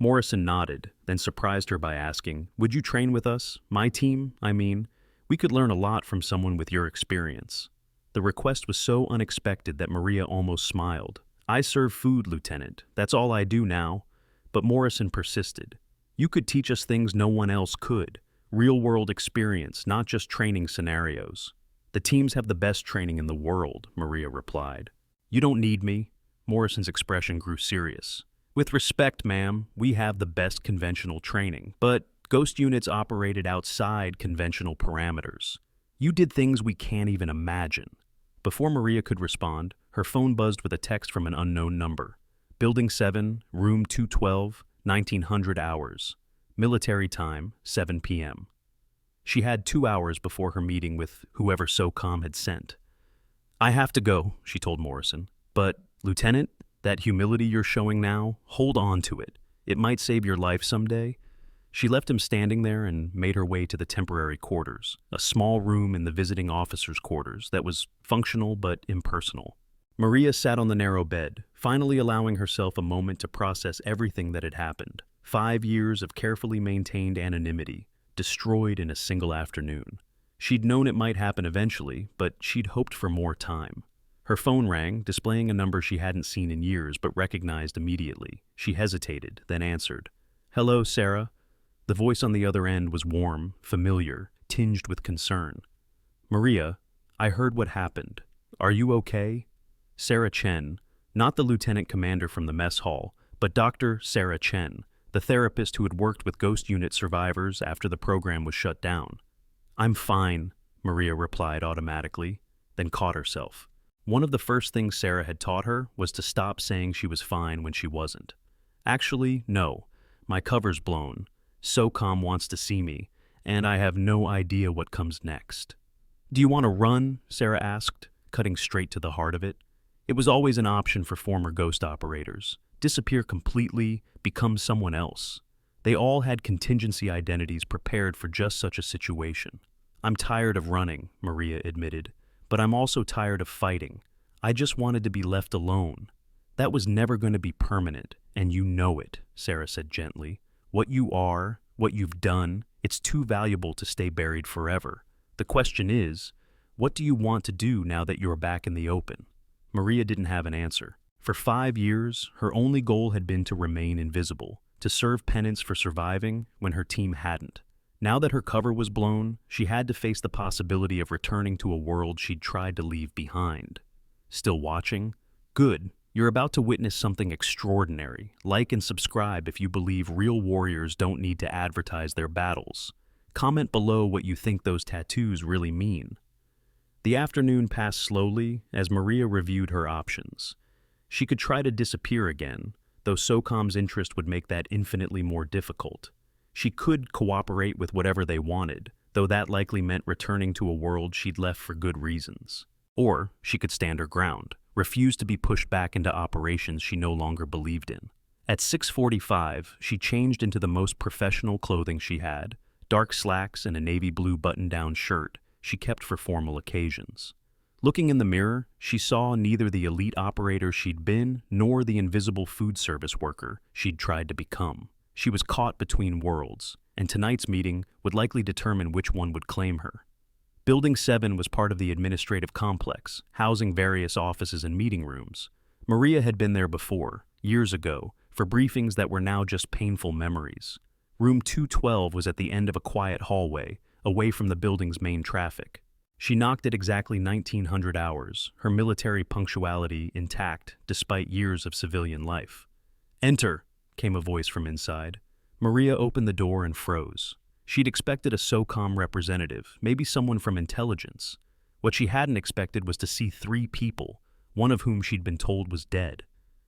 Morrison nodded, then surprised her by asking, "Would you train with us? My team, I mean. We could learn a lot from someone with your experience." The request was so unexpected that Maria almost smiled. "I serve food, Lieutenant. That's all I do now." But Morrison persisted. "You could teach us things no one else could. Real-world experience, not just training scenarios." "The teams have the best training in the world," Maria replied. "You don't need me." Morrison's expression grew serious. "With respect, ma'am, we have the best conventional training, but Ghost units operated outside conventional parameters. You did things we can't even imagine." Before Maria could respond, her phone buzzed with a text from an unknown number. "Building 7, room 212, 1900 hours. Military time, 7 p.m. She had 2 hours before her meeting with whoever SOCOM had sent. "I have to go," she told Morrison. "But, Lieutenant, that humility you're showing now, hold on to it. It might save your life someday." She left him standing there and made her way to the temporary quarters, a small room in the visiting officers' quarters that was functional but impersonal. Maria sat on the narrow bed, finally allowing herself a moment to process everything that had happened. 5 years of carefully maintained anonymity, destroyed in a single afternoon. She'd known it might happen eventually, but she'd hoped for more time. Her phone rang, displaying a number she hadn't seen in years but recognized immediately. She hesitated, then answered. "Hello, Sarah." The voice on the other end was warm, familiar, tinged with concern. "Maria, I heard what happened. Are you okay?" Sarah Chen, not the lieutenant commander from the mess hall, but Dr. Sarah Chen, the therapist who had worked with Ghost Unit survivors after the program was shut down. "I'm fine," Maria replied automatically, then caught herself. One of the first things Sarah had taught her was to stop saying she was fine when she wasn't. "Actually, no. My cover's blown. SOCOM wants to see me, and I have no idea what comes next." "Do you want to run?" Sarah asked, cutting straight to the heart of it. It was always an option for former Ghost operators. Disappear completely, become someone else. They all had contingency identities prepared for just such a situation. "I'm tired of running," Maria admitted, "but I'm also tired of fighting. I just wanted to be left alone." "That was never going to be permanent, and you know it," Sarah said gently. "What you are, what you've done, it's too valuable to stay buried forever. The question is, what do you want to do now that you're back in the open?" Maria didn't have an answer. For 5 years, her only goal had been to remain invisible, to serve penance for surviving when her team hadn't. Now that her cover was blown, she had to face the possibility of returning to a world she'd tried to leave behind. Still watching? Good. You're about to witness something extraordinary. Like and subscribe if you believe real warriors don't need to advertise their battles. Comment below what you think those tattoos really mean. The afternoon passed slowly as Maria reviewed her options. She could try to disappear again, though SOCOM's interest would make that infinitely more difficult. She could cooperate with whatever they wanted, though that likely meant returning to a world she'd left for good reasons. Or she could stand her ground, refuse to be pushed back into operations she no longer believed in. At 6:45, she changed into the most professional clothing she had, dark slacks and a navy blue button-down shirt she kept for formal occasions. Looking in the mirror, she saw neither the elite operator she'd been nor the invisible food service worker she'd tried to become. She was caught between worlds, and tonight's meeting would likely determine which one would claim her. Building 7 was part of the administrative complex, housing various offices and meeting rooms. Maria had been there before, years ago, for briefings that were now just painful memories. Room 212 was at the end of a quiet hallway, away from the building's main traffic. She knocked at exactly 1900 hours, her military punctuality intact despite years of civilian life. "Enter," came a voice from inside. Maria opened the door and froze. She'd expected a SOCOM representative, maybe someone from intelligence. What she hadn't expected was to see 3 people, one of whom she'd been told was dead.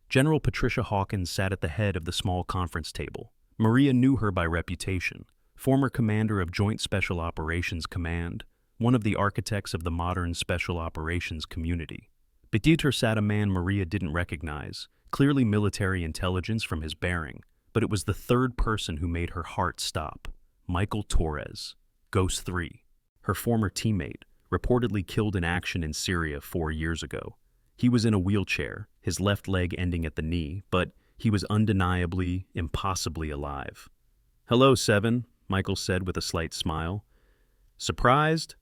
General Patricia Hawkins sat at the head of the small conference table. Maria knew her by reputation, former commander of Joint Special Operations Command, one of the architects of the modern special operations community. Beneath her sat a man Maria didn't recognize, clearly military intelligence from his bearing, but it was the third person who made her heart stop. Michael Torres, Ghost 3, her former teammate, reportedly killed in action in Syria 4 years ago. He was in a wheelchair, his left leg ending at the knee, but he was undeniably, impossibly alive. "Hello, 7, Michael said with a slight smile. Surprised?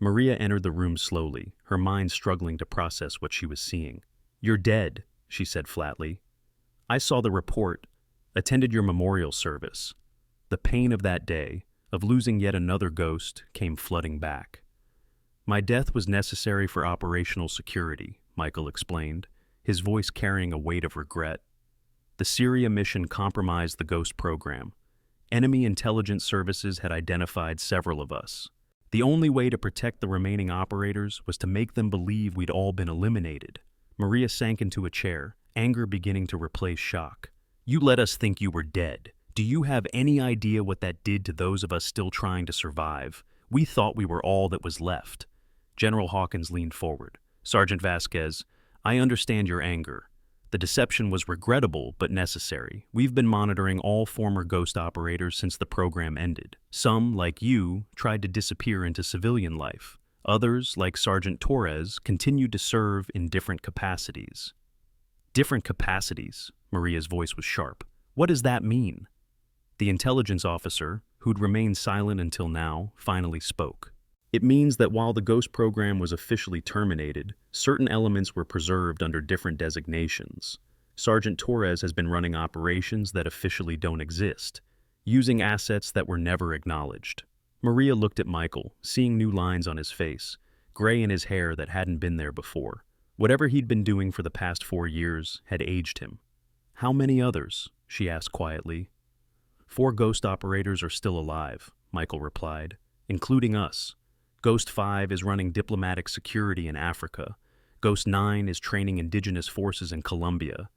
Maria entered the room slowly, her mind struggling to process what she was seeing. "You're dead," she said flatly. "I saw the report, attended your memorial service." The pain of that day, of losing yet another ghost, came flooding back. "My death was necessary for operational security," Michael explained, his voice carrying a weight of regret. "The Syria mission compromised the Ghost program. Enemy intelligence services had identified several of us. The only way to protect the remaining operators was to make them believe we'd all been eliminated." Maria sank into a chair, anger beginning to replace shock. "You let us think you were dead. Do you have any idea what that did to those of us still trying to survive? We thought we were all that was left." General Hawkins leaned forward. "Sergeant Vasquez, I understand your anger. The deception was regrettable but necessary. We've been monitoring all former Ghost operators since the program ended. Some, like you, tried to disappear into civilian life. Others, like Sergeant Torres, continued to serve in different capacities." "Different capacities?" Maria's voice was sharp. "What does that mean?" The intelligence officer, who'd remained silent until now, finally spoke. "It means that while the Ghost program was officially terminated, certain elements were preserved under different designations. Sergeant Torres has been running operations that officially don't exist, using assets that were never acknowledged." Maria looked at Michael, seeing new lines on his face, gray in his hair that hadn't been there before. Whatever he'd been doing for the past 4 years had aged him. "How many others?" she asked quietly. 4 Ghost operators are still alive," Michael replied, "including us. Ghost 5 is running diplomatic security in Africa. Ghost 9 is training indigenous forces in Colombia.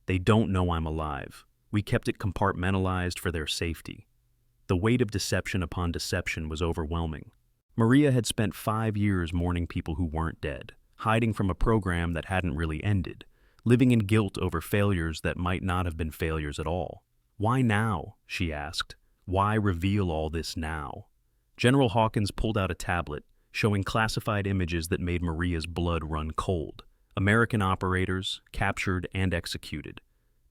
They don't know I'm alive. We kept it compartmentalized for their safety." The weight of deception upon deception was overwhelming. Maria had spent 5 years mourning people who weren't dead, hiding from a program that hadn't really ended, living in guilt over failures that might not have been failures at all. "Why now?" she asked. "Why reveal all this now?" General Hawkins pulled out a tablet, showing classified images that made Maria's blood run cold. American operators, captured and executed.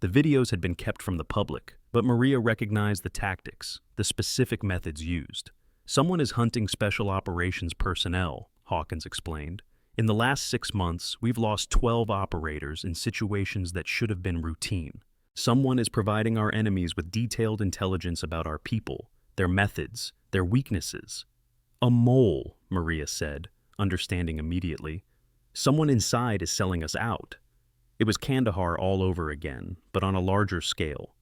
The videos had been kept from the public, but Maria recognized the tactics, the specific methods used. "Someone is hunting special operations personnel," Hawkins explained. "In the last 6 months, we've lost 12 operators in situations that should have been routine. Someone is providing our enemies with detailed intelligence about our people, their methods, their weaknesses. A mole, Maria said, understanding immediately. Someone inside is selling us out. It was Kandahar all over again, but on a larger scale.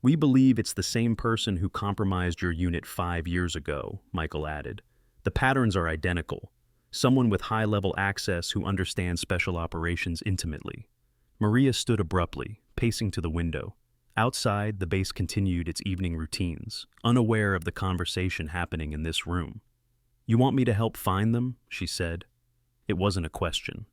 We believe it's the same person who compromised your unit 5 years ago, Michael added. The patterns are identical. Someone with high-level access who understands special operations intimately. Maria stood abruptly, pacing to the window. Outside, the base continued its evening routines, unaware of the conversation happening in this room. You want me to help find them? She said. It wasn't a question.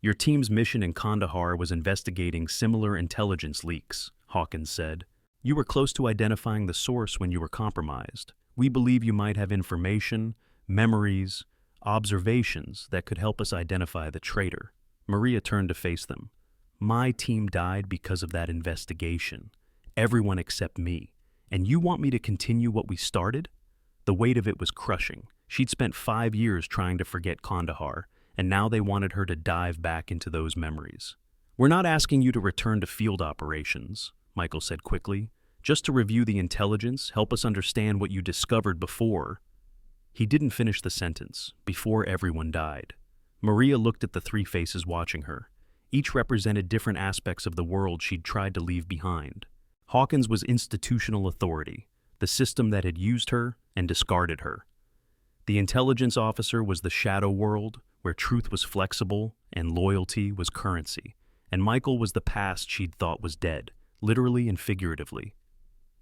Your team's mission in Kandahar was investigating similar intelligence leaks, Hawkins said. You were close to identifying the source when you were compromised. We believe you might have information, memories, observations that could help us identify the traitor. Maria turned to face them. My team died because of that investigation. Everyone except me. And you want me to continue what we started? The weight of it was crushing. She'd spent 5 years trying to forget Kandahar, and now they wanted her to dive back into those memories. We're not asking you to return to field operations, Michael said quickly. Just to review the intelligence, help us understand what you discovered before. He didn't finish the sentence, before everyone died. Maria looked at the 3 faces watching her. Each represented different aspects of the world she'd tried to leave behind. Hawkins was institutional authority, the system that had used her and discarded her. The intelligence officer was the shadow world, where truth was flexible and loyalty was currency. And Michael was the past she'd thought was dead, literally and figuratively.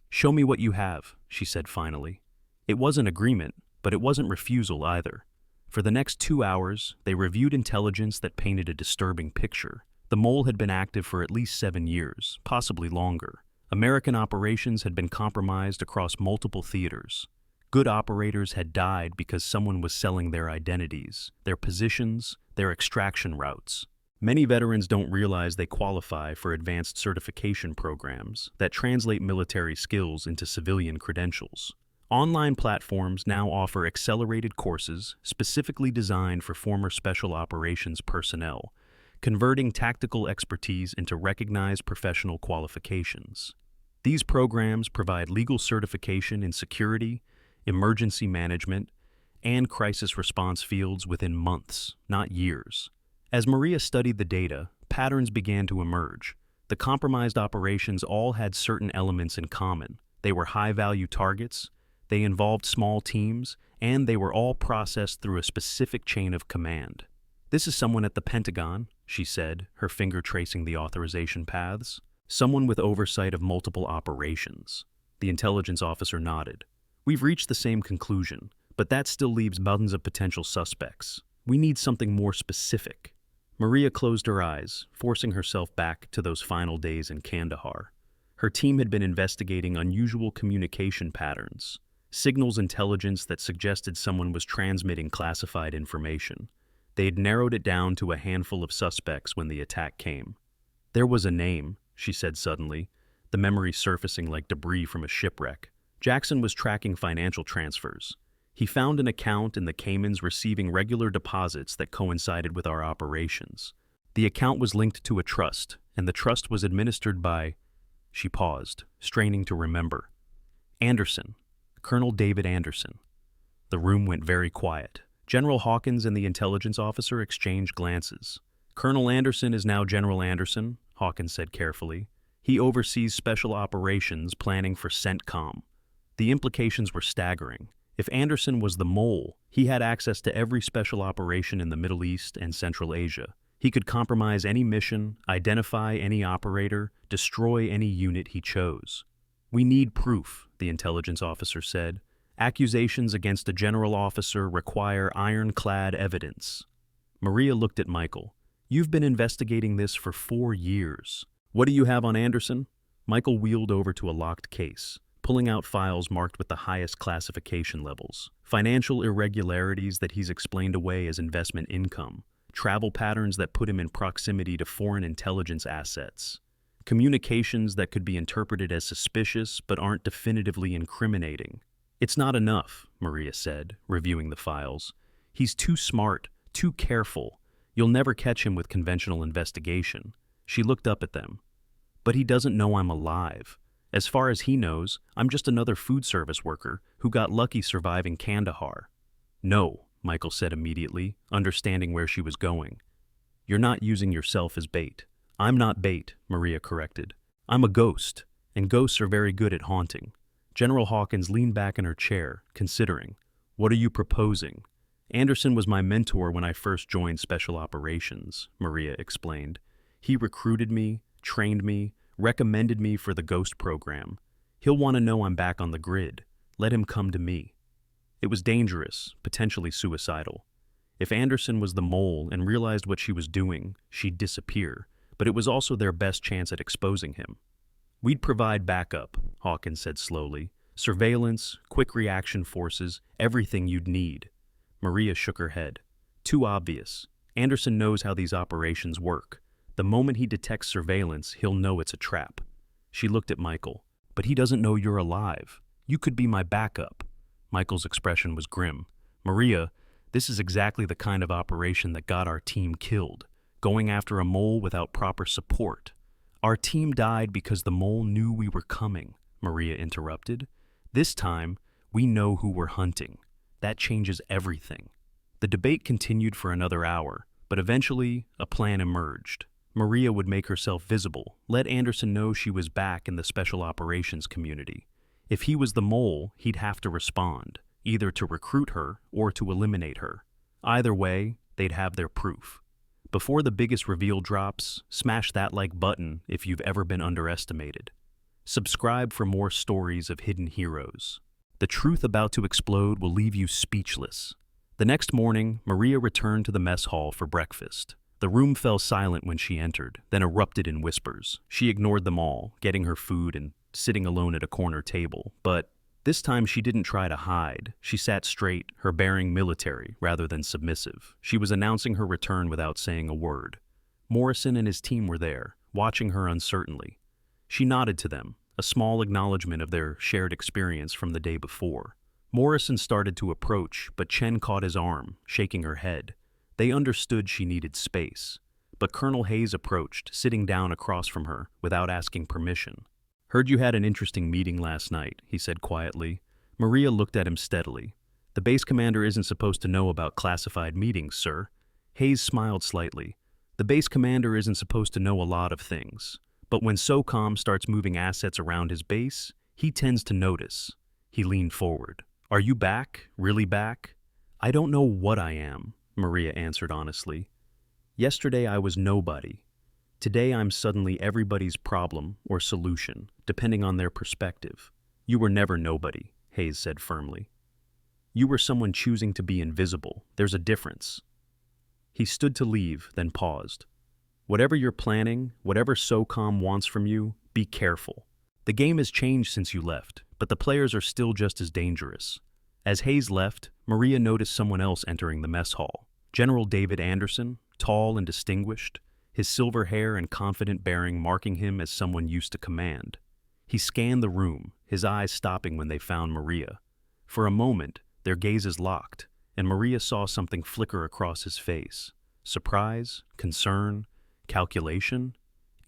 Show me what you have, she said finally. It wasn't agreement, but it wasn't refusal either. For the next 2 hours, they reviewed intelligence that painted a disturbing picture. The mole had been active for at least 7 years, possibly longer. American operations had been compromised across multiple theaters. Good operators had died because someone was selling their identities, their positions, their extraction routes. Many veterans don't realize they qualify for advanced certification programs that translate military skills into civilian credentials. Online platforms now offer accelerated courses specifically designed for former special operations personnel, converting tactical expertise into recognized professional qualifications. These programs provide legal certification in security, emergency management, and crisis response fields within months, not years. As Maria studied the data, patterns began to emerge. The compromised operations all had certain elements in common. They were high-value targets, they involved small teams, and they were all processed through a specific chain of command. This is someone at the Pentagon, she said, her finger tracing the authorization paths. Someone with oversight of multiple operations. The intelligence officer nodded. We've reached the same conclusion, but that still leaves dozens of potential suspects. We need something more specific. Maria closed her eyes, forcing herself back to those final days in Kandahar. Her team had been investigating unusual communication patterns, signals intelligence that suggested someone was transmitting classified information. They had narrowed it down to a handful of suspects when the attack came. There was a name, she said suddenly, the memory surfacing like debris from a shipwreck. Jackson was tracking financial transfers. He found an account in the Caymans receiving regular deposits that coincided with our operations. The account was linked to a trust, and the trust was administered by... She paused, straining to remember. Anderson. Colonel David Anderson. The room went very quiet. General Hawkins and the intelligence officer exchanged glances. Colonel Anderson is now General Anderson, Hawkins said carefully. He oversees special operations planning for CENTCOM. The implications were staggering. If Anderson was the mole, he had access to every special operation in the Middle East and Central Asia. He could compromise any mission, identify any operator, destroy any unit he chose. We need proof, the intelligence officer said. Accusations against a general officer require ironclad evidence. Maria looked at Michael. You've been investigating this for 4 years. What do you have on Anderson? Michael wheeled over to a locked case, pulling out files marked with the highest classification levels. Financial irregularities that he's explained away as investment income. Travel patterns that put him in proximity to foreign intelligence assets. Communications that could be interpreted as suspicious but aren't definitively incriminating. It's not enough, Maria said, reviewing the files. He's too smart, too careful. You'll never catch him with conventional investigation. She looked up at them. But he doesn't know I'm alive. As far as he knows, I'm just another food service worker who got lucky surviving Kandahar. No, Michael said immediately, understanding where she was going. You're not using yourself as bait. I'm not bait, Maria corrected. I'm a ghost, and ghosts are very good at haunting. General Hawkins leaned back in her chair, considering. What are you proposing? Anderson was my mentor when I first joined Special Operations, Maria explained. He recruited me, trained me, recommended me for the Ghost program. He'll want to know I'm back on the grid. Let him come to me. It was dangerous, potentially suicidal. If Anderson was the mole and realized what she was doing, she'd disappear, but it was also their best chance at exposing him. We'd provide backup, Hawkins said slowly. Surveillance, quick reaction forces, everything you'd need. Maria shook her head. Too obvious. Anderson knows how these operations work. The moment he detects surveillance, he'll know it's a trap. She looked at Michael. But he doesn't know you're alive. You could be my backup. Michael's expression was grim. Maria, this is exactly the kind of operation that got our team killed, going after a mole without proper support. Our team died because the mole knew we were coming, Maria interrupted. This time, we know who we're hunting. That changes everything. The debate continued for another hour, but eventually, a plan emerged. Maria would make herself visible, let Anderson know she was back in the special operations community. If he was the mole, he'd have to respond, either to recruit her or to eliminate her. Either way, they'd have their proof. Before the biggest reveal drops, smash that like button if you've ever been underestimated. Subscribe for more stories of hidden heroes. The truth about to explode will leave you speechless. The next morning, Maria returned to the mess hall for breakfast. The room fell silent when she entered, then erupted in whispers. She ignored them all, getting her food and sitting alone at a corner table. But this time she didn't try to hide. She sat straight, her bearing military rather than submissive. She was announcing her return without saying a word. Morrison and his team were there, watching her uncertainly. She nodded to them, a small acknowledgement of their shared experience from the day before. Morrison started to approach, but Chen caught his arm, shaking her head. They understood she needed space. But Colonel Hayes approached, sitting down across from her, without asking permission. Heard you had an interesting meeting last night, he said quietly. Maria looked at him steadily. The base commander isn't supposed to know about classified meetings, sir. Hayes smiled slightly. The base commander isn't supposed to know a lot of things. But when SOCOM starts moving assets around his base, he tends to notice. He leaned forward. Are you back? Really back? I don't know what I am, Maria answered honestly. Yesterday I was nobody. Today I'm suddenly everybody's problem or solution, depending on their perspective. You were never nobody, Hayes said firmly. You were someone choosing to be invisible. There's a difference. He stood to leave, then paused. Whatever you're planning, whatever SOCOM wants from you, be careful. The game has changed since you left, but the players are still just as dangerous. As Hayes left, Maria noticed someone else entering the mess hall. General David Anderson, tall and distinguished, his silver hair and confident bearing marking him as someone used to command. He scanned the room, his eyes stopping when they found Maria. For a moment, their gazes locked, and Maria saw something flicker across his face. Surprise, concern, calculation.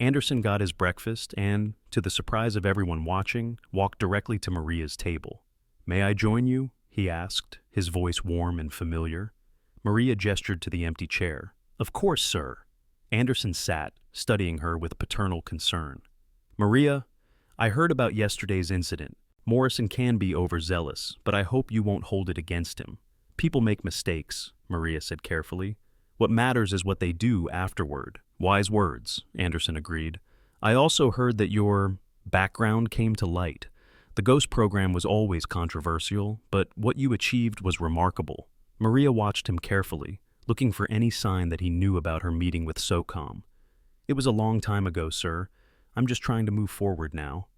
Anderson got his breakfast and, to the surprise of everyone watching, walked directly to Maria's table. May I join you? He asked, his voice warm and familiar. Maria gestured to the empty chair. Of course, sir. Anderson sat, studying her with paternal concern. Maria, I heard about yesterday's incident. Morrison can be overzealous, but I hope you won't hold it against him. People make mistakes, Maria said carefully. What matters is what they do afterward. Wise words, Anderson agreed. I also heard that your background came to light. The Ghost program was always controversial, but what you achieved was remarkable. Maria watched him carefully, looking for any sign that he knew about her meeting with SOCOM. It was a long time ago, sir. I'm just trying to move forward now.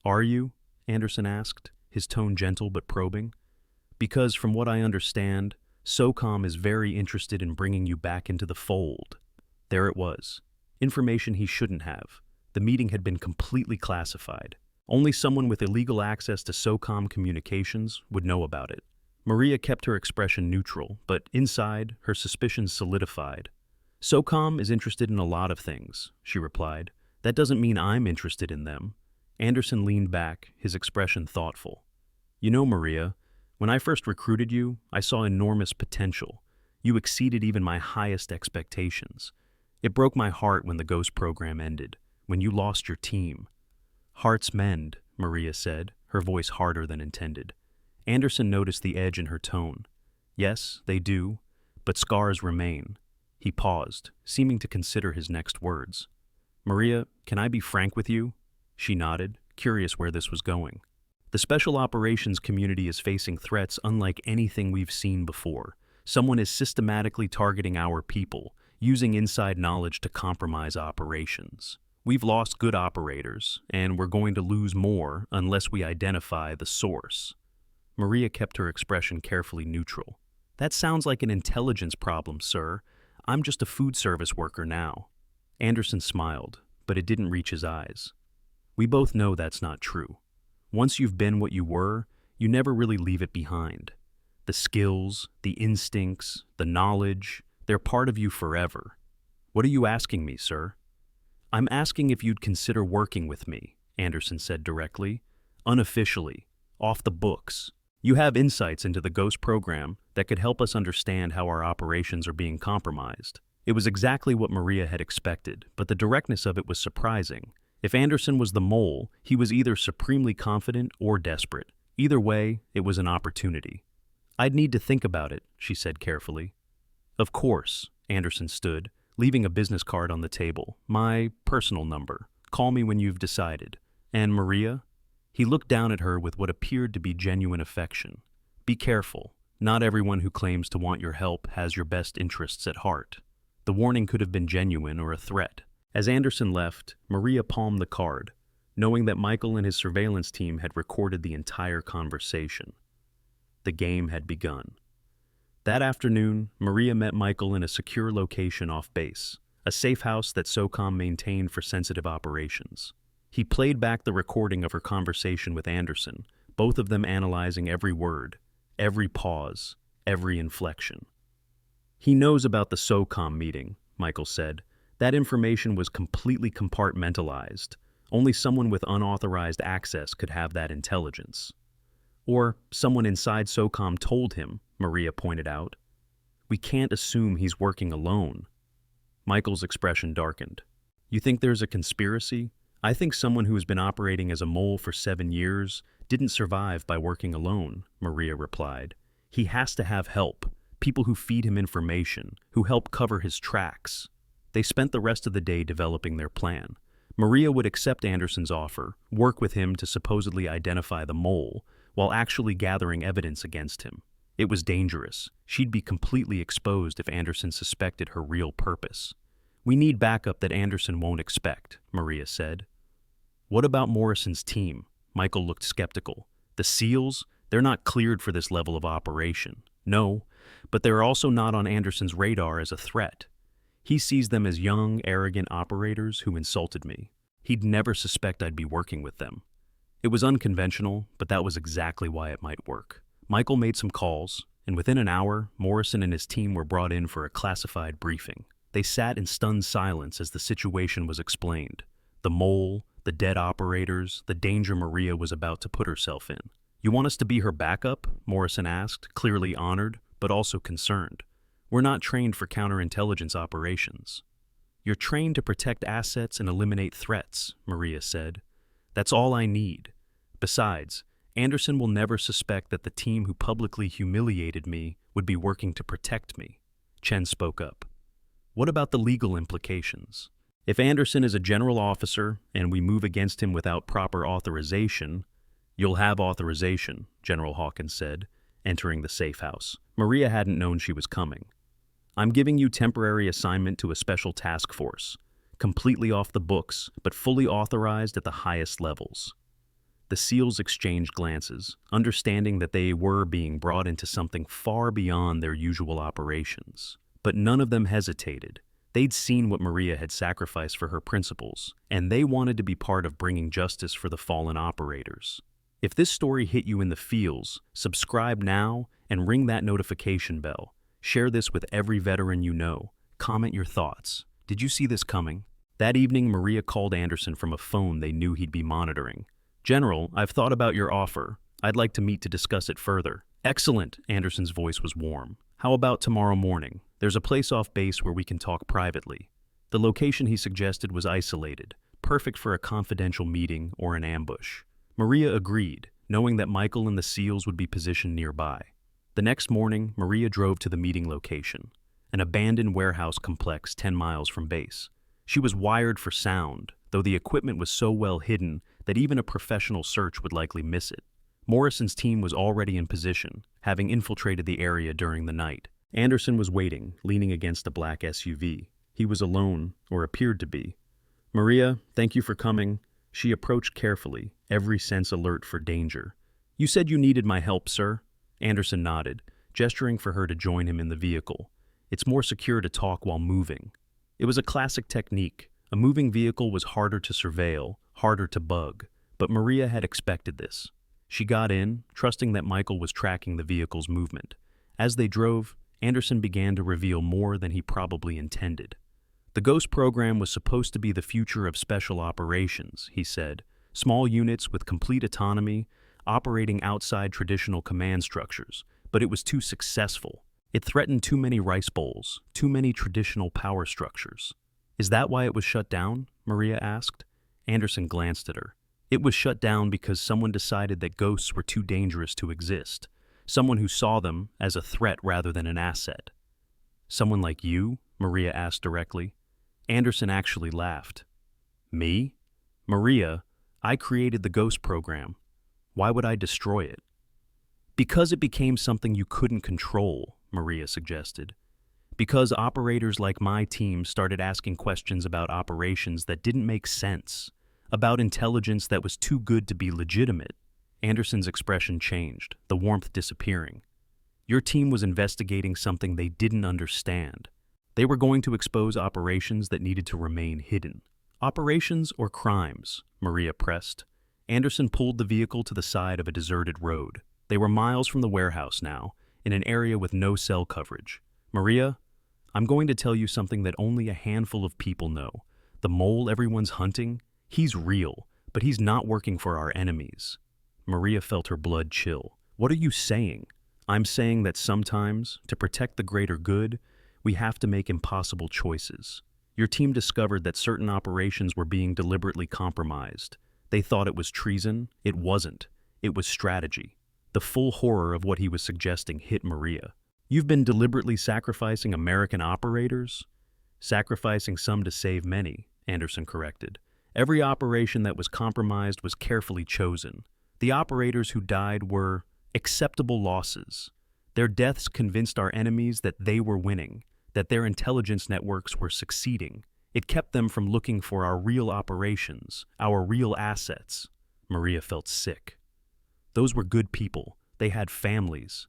Are you? Anderson asked, his tone gentle but probing. Because from what I understand, SOCOM is very interested in bringing you back into the fold. There it was. Information he shouldn't have. The meeting had been completely classified. Only someone with illegal access to SOCOM communications would know about it. Maria kept her expression neutral, but inside, her suspicions solidified. SOCOM is interested in a lot of things, she replied. That doesn't mean I'm interested in them. Anderson leaned back, his expression thoughtful. You know, Maria, when I first recruited you, I saw enormous potential. You exceeded even my highest expectations. It broke my heart when the Ghost program ended, when you lost your team. Hearts mend, Maria said, her voice harder than intended. Anderson noticed the edge in her tone. Yes, they do, but scars remain. He paused, seeming to consider his next words. Maria, can I be frank with you? She nodded, curious where this was going. The special operations community is facing threats unlike anything we've seen before. Someone is systematically targeting our people, using inside knowledge to compromise operations. We've lost good operators, and we're going to lose more unless we identify the source. Maria kept her expression carefully neutral. That sounds like an intelligence problem, sir. I'm just a food service worker now. Anderson smiled, but it didn't reach his eyes. We both know that's not true. Once you've been what you were, you never really leave it behind. The skills, the instincts, the knowledge, they're part of you forever. What are you asking me, sir? I'm asking if you'd consider working with me, Anderson said directly, unofficially, off the books. You have insights into the Ghost program that could help us understand how our operations are being compromised. It was exactly what Maria had expected, but the directness of it was surprising. If Anderson was the mole, he was either supremely confident or desperate. Either way, it was an opportunity. I'd need to think about it, she said carefully. Of course, Anderson stood, leaving a business card on the table. My personal number. Call me when you've decided. And Maria? He looked down at her with what appeared to be genuine affection. Be careful. Not everyone who claims to want your help has your best interests at heart. The warning could have been genuine or a threat. As Anderson left, Maria palmed the card, knowing that Michael and his surveillance team had recorded the entire conversation. The game had begun. That afternoon, Maria met Michael in a secure location off base, a safe house that SOCOM maintained for sensitive operations. He played back the recording of her conversation with Anderson, both of them analyzing every word, every pause, every inflection. He knows about the SOCOM meeting, Michael said. That information was completely compartmentalized. Only someone with unauthorized access could have that intelligence. Or someone inside SOCOM told him, Maria pointed out. We can't assume he's working alone. Michael's expression darkened. You think there's a conspiracy? I think someone who has been operating as a mole for 7 years didn't survive by working alone, Maria replied. He has to have help, people who feed him information, who help cover his tracks. They spent the rest of the day developing their plan. Maria would accept Anderson's offer, work with him to supposedly identify the mole, while actually gathering evidence against him. It was dangerous. She'd be completely exposed if Anderson suspected her real purpose. We need backup that Anderson won't expect, Maria said. What about Morrison's team? Michael looked skeptical. The SEALs? They're not cleared for this level of operation. No, but they're also not on Anderson's radar as a threat. He sees them as young, arrogant operators who insulted me. He'd never suspect I'd be working with them. It was unconventional, but that was exactly why it might work. Michael made some calls, and within an hour, Morrison and his team were brought in for a classified briefing. They sat in stunned silence as the situation was explained. The mole, the dead operators, the danger Maria was about to put herself in. You want us to be her backup? Morrison asked, clearly honored, but also concerned. We're not trained for counterintelligence operations. You're trained to protect assets and eliminate threats, Maria said. That's all I need. Besides, Anderson will never suspect that the team who publicly humiliated me would be working to protect me. Chen spoke up. What about the legal implications? If Anderson is a general officer and we move against him without proper authorization, you'll have authorization, General Hawkins said, entering the safe house. Maria hadn't known she was coming. I'm giving you temporary assignment to a special task force, completely off the books, but fully authorized at the highest levels. The SEALs exchanged glances, understanding that they were being brought into something far beyond their usual operations. But none of them hesitated. They'd seen what Maria had sacrificed for her principles, and they wanted to be part of bringing justice for the fallen operators. If this story hit you in the feels, subscribe now and ring that notification bell. Share this with every veteran you know. Comment your thoughts. Did you see this coming? That evening, Maria called Anderson from a phone they knew he'd be monitoring. "General, I've thought about your offer. I'd like to meet to discuss it further." "Excellent," Anderson's voice was warm. "How about tomorrow morning? There's a place off base where we can talk privately." The location he suggested was isolated, perfect for a confidential meeting or an ambush. Maria agreed, knowing that Michael and the SEALs would be positioned nearby. The next morning, Maria drove to the meeting location, an abandoned warehouse complex 10 miles from base. She was wired for sound, though the equipment was so well hidden that even a professional search would likely miss it. Morrison's team was already in position, having infiltrated the area during the night. Anderson was waiting, leaning against a black SUV. He was alone, or appeared to be. "Maria, thank you for coming." She approached carefully, every sense alert for danger. "You said you needed my help, sir?" Anderson nodded, gesturing for her to join him in the vehicle. "It's more secure to talk while moving." It was a classic technique. A moving vehicle was harder to surveil, harder to bug, but Maria had expected this. She got in, trusting that Michael was tracking the vehicle's movement. As they drove, Anderson began to reveal more than he probably intended. The Ghost program was supposed to be the future of special operations, he said. Small units with complete autonomy, operating outside traditional command structures, but it was too successful. It threatened too many rice bowls, too many traditional power structures. "Is that why it was shut down?" Maria asked. Anderson glanced at her. "It was shut down because someone decided that ghosts were too dangerous to exist. Someone who saw them as a threat rather than an asset." "Someone like you?" Maria asked directly. Anderson actually laughed. "Me? Maria, I created the Ghost program. Why would I destroy it?" "Because it became something you couldn't control," Maria suggested. "Because operators like my team started asking questions about operations that didn't make sense, about intelligence that was too good to be legitimate." Anderson's expression changed, the warmth disappearing. "Your team was investigating something they didn't understand. They were going to expose operations that needed to remain hidden." "Operations or crimes?" Maria pressed. Anderson pulled the vehicle to the side of a deserted road. They were miles from the warehouse now, in an area with no cell coverage. "Maria, I'm going to tell you something that only a handful of people know. The mole everyone's hunting, he's real, but he's not working for our enemies." Maria felt her blood chill. "What are you saying?" "I'm saying that sometimes, to protect the greater good, we have to make impossible choices. Your team discovered that certain operations were being deliberately compromised. They thought it was treason. It wasn't. It was strategy." The full horror of what he was suggesting hit Maria. "You've been deliberately sacrificing American operators?" "Sacrificing some to save many," Anderson corrected. "Every operation that was compromised was carefully chosen. The operators who died were acceptable losses. Their deaths convinced our enemies that they were winning, that their intelligence networks were succeeding. It kept them from looking for our real operations, our real assets." Maria felt sick. Those were good people. They had families.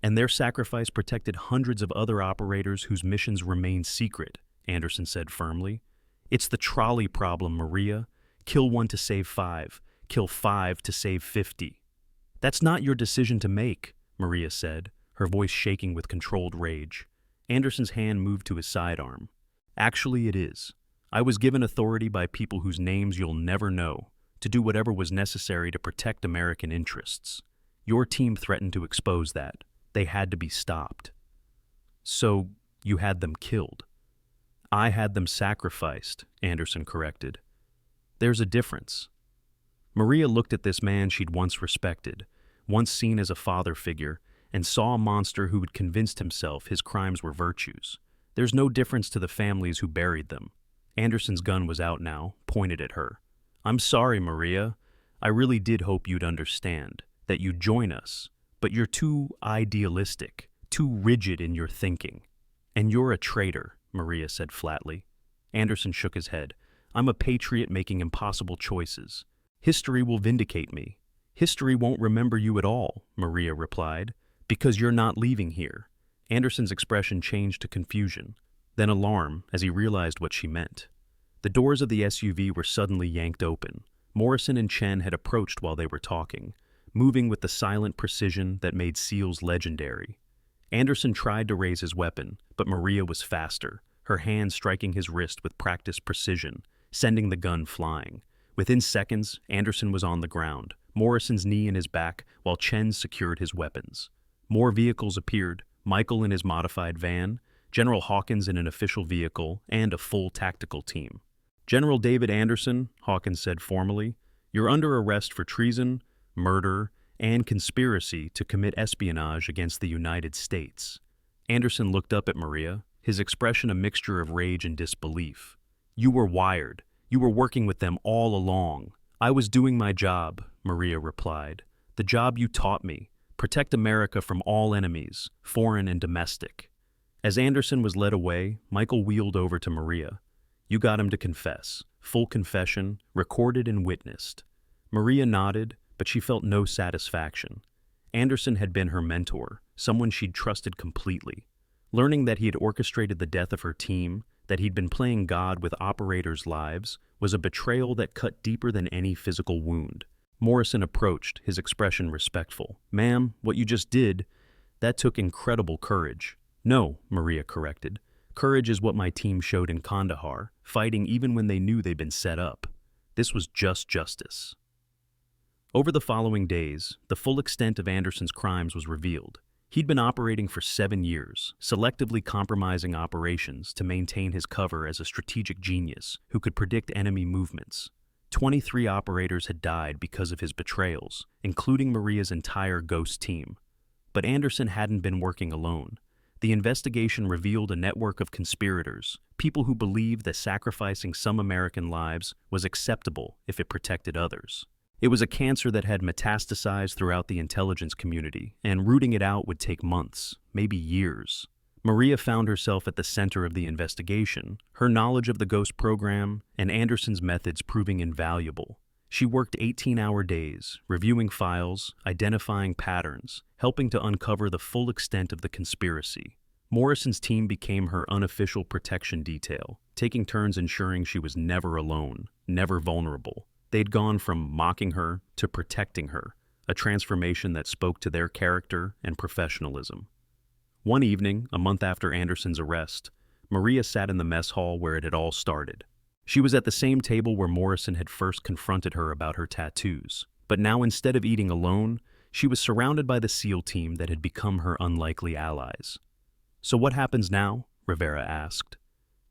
"And their sacrifice protected hundreds of other operators whose missions remained secret," Anderson said firmly. "It's the trolley problem, Maria. Kill one to save 5. Kill 5 to save 50. "That's not your decision to make," Maria said, her voice shaking with controlled rage. Anderson's hand moved to his sidearm. "Actually, it is. I was given authority by people whose names you'll never know, to do whatever was necessary to protect American interests. Your team threatened to expose that. They had to be stopped." "So, you had them killed?" "I had them sacrificed," Anderson corrected. "There's a difference." Maria looked at this man she'd once respected, once seen as a father figure, and saw a monster who had convinced himself his crimes were virtues. "There's no difference to the families who buried them." Anderson's gun was out now, pointed at her. "I'm sorry, Maria. I really did hope you'd understand, that you'd join us, but you're too idealistic, too rigid in your thinking. And you're a traitor," Maria said flatly. Anderson shook his head. "I'm a patriot making impossible choices. History will vindicate me." "History won't remember you at all," Maria replied, "because you're not leaving here." Anderson's expression changed to confusion, then alarm as he realized what she meant. The doors of the SUV were suddenly yanked open. Morrison and Chen had approached while they were talking, moving with the silent precision that made SEALs legendary. Anderson tried to raise his weapon, but Maria was faster. her hand striking his wrist with practiced precision, sending the gun flying. Within seconds, Anderson was on the ground, Morrison's knee in his back, while Chen secured his weapons. More vehicles appeared, Michael in his modified van, General Hawkins in an official vehicle, and a full tactical team. "General David Anderson," Hawkins said formally, "you're under arrest for treason, murder, and conspiracy to commit espionage against the United States." Anderson looked up at Maria, his expression a mixture of rage and disbelief. "You were wired. You were working with them all along." "I was doing my job," Maria replied. "The job you taught me. Protect America from all enemies, foreign and domestic." As Anderson was led away, Michael wheeled over to Maria. "You got him to confess. Full confession, recorded and witnessed." Maria nodded, but she felt no satisfaction. Anderson had been her mentor, someone she'd trusted completely. Learning that he had orchestrated the death of her team, that he'd been playing God with operators' lives, was a betrayal that cut deeper than any physical wound. Morrison approached, his expression respectful. "Ma'am, what you just did, that took incredible courage." "No," Maria corrected. "Courage is what my team showed in Kandahar, fighting even when they knew they'd been set up. This was just justice." Over the following days, the full extent of Anderson's crimes was revealed. He'd been operating for 7 years, selectively compromising operations to maintain his cover as a strategic genius who could predict enemy movements. 23 operators had died because of his betrayals, including Maria's entire Ghost team. But Anderson hadn't been working alone. The investigation revealed a network of conspirators, people who believed that sacrificing some American lives was acceptable if it protected others. It was a cancer that had metastasized throughout the intelligence community, and rooting it out would take months, maybe years. Maria found herself at the center of the investigation, her knowledge of the Ghost program and Anderson's methods proving invaluable. She worked 18-hour days, reviewing files, identifying patterns, helping to uncover the full extent of the conspiracy. Morrison's team became her unofficial protection detail, taking turns ensuring she was never alone, never vulnerable. They'd gone from mocking her to protecting her, a transformation that spoke to their character and professionalism. One evening, a month after Anderson's arrest, Maria sat in the mess hall where it had all started. She was at the same table where Morrison had first confronted her about her tattoos, but now instead of eating alone, she was surrounded by the SEAL team that had become her unlikely allies. "So what happens now?" Rivera asked.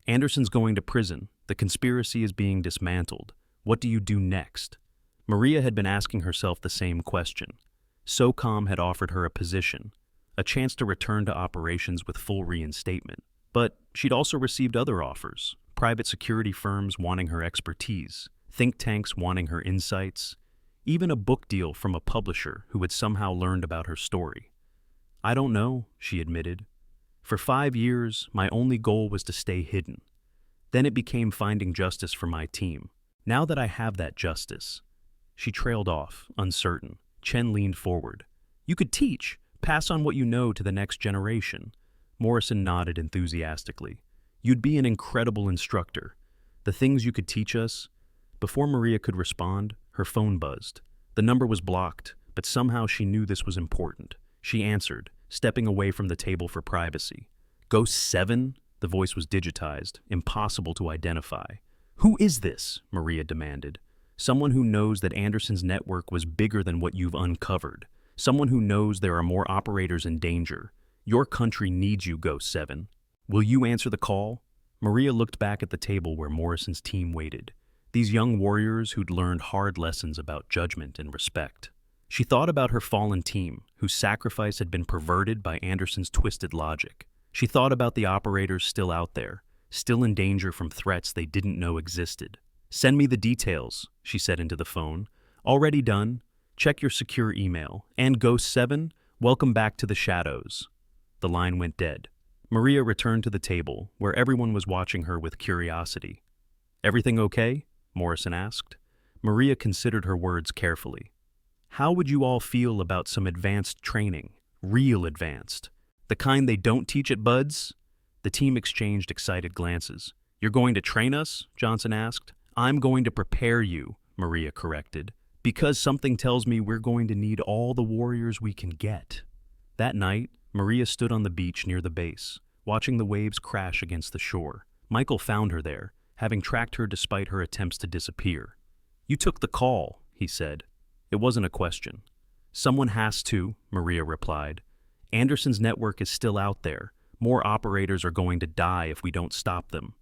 "Anderson's going to prison. The conspiracy is being dismantled. What do you do next?" Maria had been asking herself the same question. SOCOM had offered her a position, a chance to return to operations with full reinstatement. But she'd also received other offers, private security firms wanting her expertise, think tanks wanting her insights, even a book deal from a publisher who had somehow learned about her story. "I don't know," she admitted. "For 5 years, my only goal was to stay hidden. Then it became finding justice for my team. Now that I have that justice..." She trailed off, uncertain. Chen leaned forward. "You could teach, pass on what you know to the next generation." Morrison nodded enthusiastically. "You'd be an incredible instructor. The things you could teach us..." Before Maria could respond, her phone buzzed. The number was blocked, but somehow she knew this was important. She answered, stepping away from the table for privacy. "Ghost 7? The voice was digitized, impossible to identify. "Who is this?" Maria demanded. "Someone who knows that Anderson's network was bigger than what you've uncovered. Someone who knows there are more operators in danger. Your country needs you, Ghost 7. Will you answer the call?" Maria looked back at the table where Morrison's team waited. These young warriors who'd learned hard lessons about judgment and respect. She thought about her fallen team, whose sacrifice had been perverted by Anderson's twisted logic. She thought about the operators still out there, still in danger from threats they didn't know existed. "Send me the details," she said into the phone. "Already done. Check your secure email. And Ghost 7, welcome back to the shadows." The line went dead. Maria returned to the table, where everyone was watching her with curiosity. "Everything okay?" Morrison asked. Maria considered her words carefully. "How would you all feel about some advanced training? Real advanced. The kind they don't teach at Buds?" The team exchanged excited glances. "You're going to train us?" Johnson asked. "I'm going to prepare you," Maria corrected. "Because something tells me we're going to need all the warriors we can get." That night, Maria stood on the beach near the base, watching the waves crash against the shore. Michael found her there, having tracked her despite her attempts to disappear. "You took the call," he said. It wasn't a question. "Someone has to," Maria replied. "Anderson's network is still out there. More operators are going to die if we don't stop them."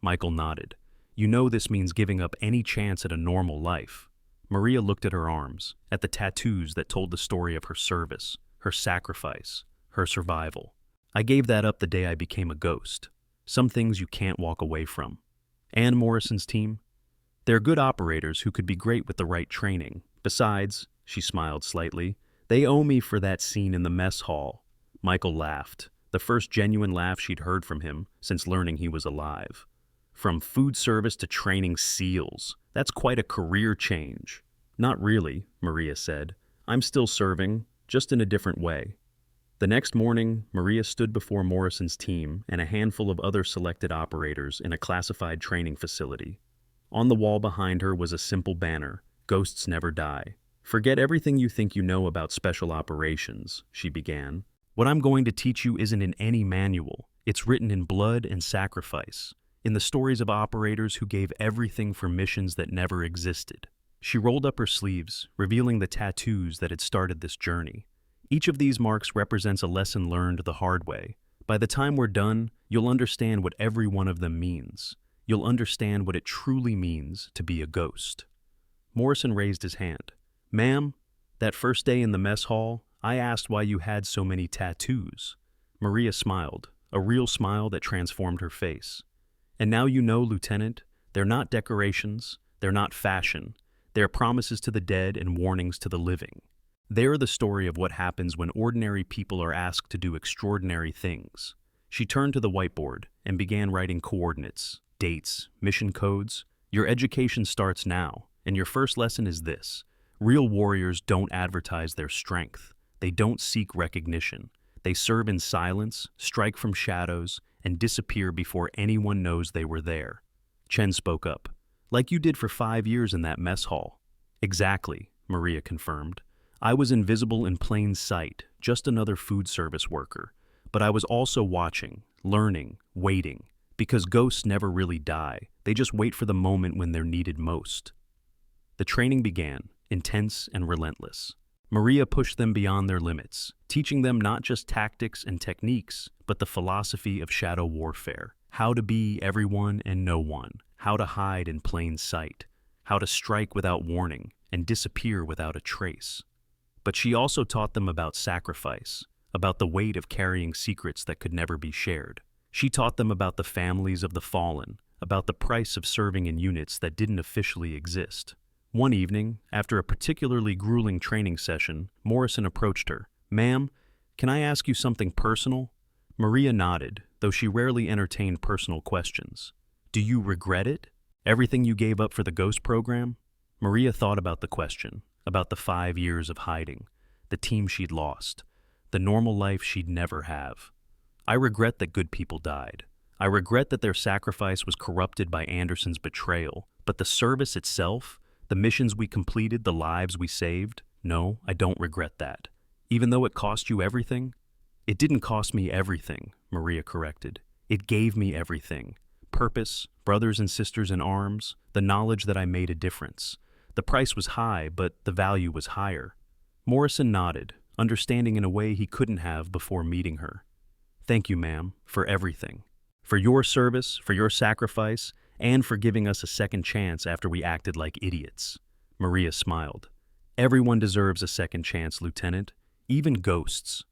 Michael nodded. "You know this means giving up any chance at a normal life." Maria looked at her arms, at the tattoos that told the story of her service, her sacrifice, her survival. "I gave that up the day I became a ghost. Some things you can't walk away from." And Morrison's team? They're good operators who could be great with the right training. Besides, she smiled slightly, they owe me for that scene in the mess hall. Michael laughed, the first genuine laugh she'd heard from him since learning he was alive. From food service to training SEALs. That's quite a career change. "Not really," Maria said. "I'm still serving, just in a different way." The next morning, Maria stood before Morrison's team and a handful of other selected operators in a classified training facility. On the wall behind her was a simple banner, "Ghosts never die." "Forget everything you think you know about special operations," she began. "What I'm going to teach you isn't in any manual. It's written in blood and sacrifice, in the stories of operators who gave everything for missions that never existed." She rolled up her sleeves, revealing the tattoos that had started this journey. Each of these marks represents a lesson learned the hard way. By the time we're done, you'll understand what every one of them means. You'll understand what it truly means to be a ghost. Morrison raised his hand. "Ma'am, that first day in the mess hall, I asked why you had so many tattoos." Maria smiled, a real smile that transformed her face. "And now you know, Lieutenant, they're not decorations, they're not fashion. They're promises to the dead and warnings to the living. They're the story of what happens when ordinary people are asked to do extraordinary things." She turned to the whiteboard and began writing coordinates, dates, mission codes. "Your education starts now, and your first lesson is this. Real warriors don't advertise their strength. They don't seek recognition. They serve in silence, strike from shadows, and disappear before anyone knows they were there." Chen spoke up. "Like you did for 5 years in that mess hall." "Exactly," Maria confirmed. "I was invisible in plain sight, just another food service worker. But I was also watching, learning, waiting. Because ghosts never really die. They just wait for the moment when they're needed most." The training began, intense and relentless. Maria pushed them beyond their limits, teaching them not just tactics and techniques, but the philosophy of shadow warfare. How to be everyone and no one. How to hide in plain sight. How to strike without warning and disappear without a trace. But she also taught them about sacrifice, about the weight of carrying secrets that could never be shared. She taught them about the families of the fallen, about the price of serving in units that didn't officially exist. One evening, after a particularly grueling training session, Morrison approached her. "Ma'am, can I ask you something personal?" Maria nodded, though she rarely entertained personal questions. "Do you regret it? Everything you gave up for the Ghost program?" Maria thought about the question, about the 5 years of hiding, the team she'd lost, the normal life she'd never have. "I regret that good people died. I regret that their sacrifice was corrupted by Anderson's betrayal, but the service itself, the missions we completed, the lives we saved, no, I don't regret that. Even though it cost you everything?" "It didn't cost me everything," Maria corrected. "It gave me everything. Purpose, brothers and sisters in arms, the knowledge that I made a difference. The price was high, but the value was higher." Morrison nodded, understanding in a way he couldn't have before meeting her. "Thank you, ma'am, for everything. For your service, for your sacrifice, and for giving us a second chance after we acted like idiots." Maria smiled. "Everyone deserves a second chance, Lieutenant, even ghosts."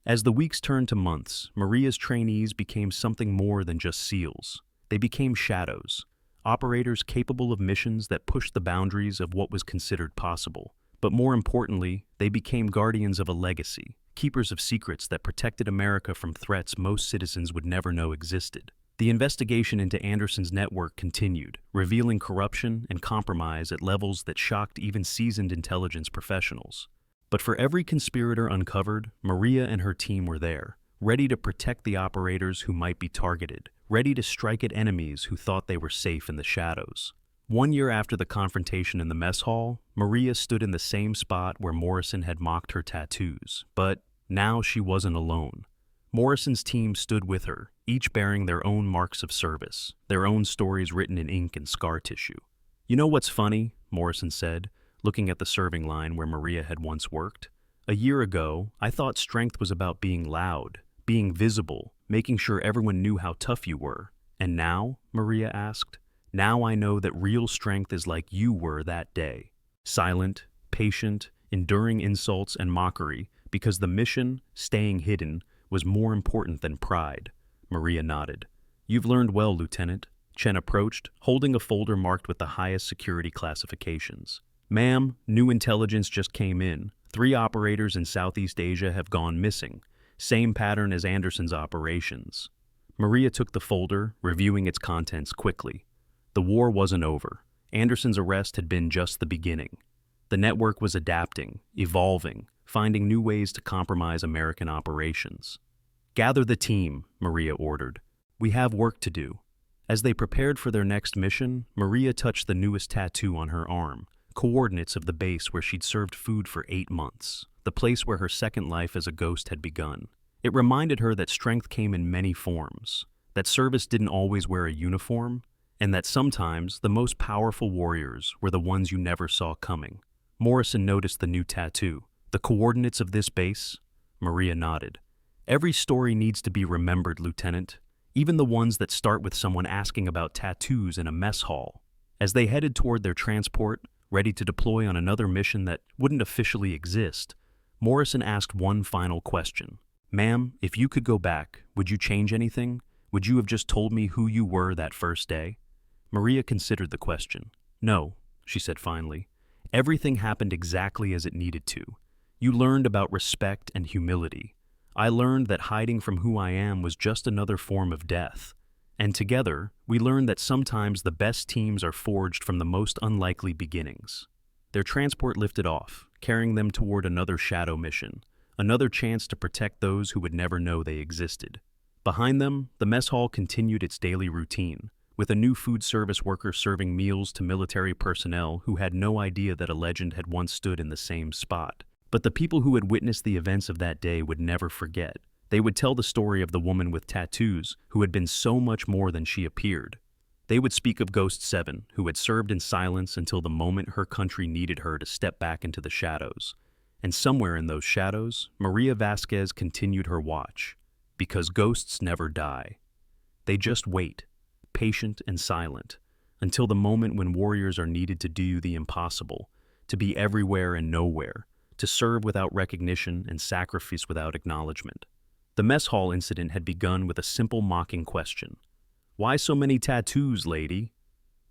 As the weeks turned to months, Maria's trainees became something more than just SEALs. They became shadows, operators capable of missions that pushed the boundaries of what was considered possible. But more importantly, they became guardians of a legacy, keepers of secrets that protected America from threats most citizens would never know existed. The investigation into Anderson's network continued, revealing corruption and compromise at levels that shocked even seasoned intelligence professionals. But for every conspirator uncovered, Maria and her team were there, ready to protect the operators who might be targeted, ready to strike at enemies who thought they were safe in the shadows. 1 year after the confrontation in the mess hall, Maria stood in the same spot where Morrison had mocked her tattoos, but now she wasn't alone. Morrison's team stood with her, each bearing their own marks of service, their own stories written in ink and scar tissue. "You know what's funny?" Morrison said, looking at the serving line where Maria had once worked. "A year ago, I thought strength was about being loud, being visible, making sure everyone knew how tough you were. And now?" Maria asked. "Now I know that real strength is like you were that day. Silent, patient, enduring insults and mockery, because the mission, staying hidden, was more important than pride." Maria nodded. "You've learned well, Lieutenant." Chen approached, holding a folder marked with the highest security classifications. "Ma'am, new intelligence just came in. 3 operators in Southeast Asia have gone missing. Same pattern as Anderson's operations." Maria took the folder, reviewing its contents quickly. The war wasn't over. Anderson's arrest had been just the beginning. The network was adapting, evolving, finding new ways to compromise American operations. "Gather the team," Maria ordered. "We have work to do." As they prepared for their next mission, Maria touched the newest tattoo on her arm, coordinates of the base where she'd served food for 8 months, the place where her second life as a ghost had begun. It reminded her that strength came in many forms, that service didn't always wear a uniform, and that sometimes the most powerful warriors were the ones you never saw coming. Morrison noticed the new tattoo. "The coordinates of this base?" Maria nodded. "Every story needs to be remembered, Lieutenant, even the ones that start with someone asking about tattoos in a mess hall." As they headed toward their transport, ready to deploy on another mission that wouldn't officially exist, Morrison asked one final question. "Ma'am, if you could go back, would you change anything? Would you have just told me who you were that first day?" Maria considered the question. "No," she said finally. "Everything happened exactly as it needed to. You learned about respect and humility. I learned that hiding from who I am was just another form of death. And together, we learned that sometimes the best teams are forged from the most unlikely beginnings." Their transport lifted off, carrying them toward another shadow mission, another chance to protect those who would never know they existed. Behind them, the mess hall continued its daily routine, with a new food service worker serving meals to military personnel who had no idea that a legend had once stood in the same spot. But the people who had witnessed the events of that day would never forget. They would tell the story of the woman with tattoos who had been so much more than she appeared. They would speak of Ghost 7, who had served in silence until the moment her country needed her to step back into the shadows. And somewhere in those shadows, Maria Vasquez continued her watch. Because ghosts never die. They just wait, patient and silent, until the moment when warriors are needed to do the impossible, to be everywhere and nowhere, to serve without recognition and sacrifice without acknowledgement. The mess hall incident had begun with a simple mocking question. "Why so many tattoos, lady?"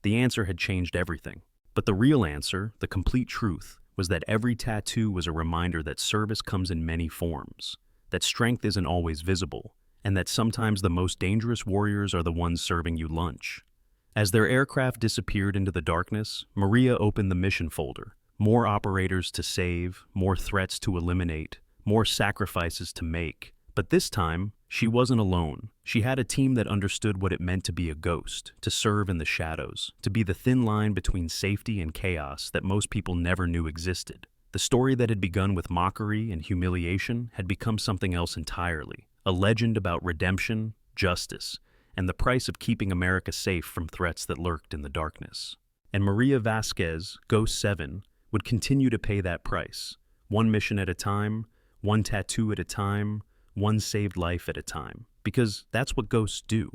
The answer had changed everything. But the real answer, the complete truth, was that every tattoo was a reminder that service comes in many forms, that strength isn't always visible, and that sometimes the most dangerous warriors are the ones serving you lunch. As their aircraft disappeared into the darkness, Maria opened the mission folder. More operators to save, more threats to eliminate, more sacrifices to make. But this time, she wasn't alone. She had a team that understood what it meant to be a ghost, to serve in the shadows, to be the thin line between safety and chaos that most people never knew existed. The story that had begun with mockery and humiliation had become something else entirely, a legend about redemption, justice, and the price of keeping America safe from threats that lurked in the darkness. And Maria Vasquez, Ghost 7, would continue to pay that price, one mission at a time, one tattoo at a time, one saved life at a time, because that's what ghosts do.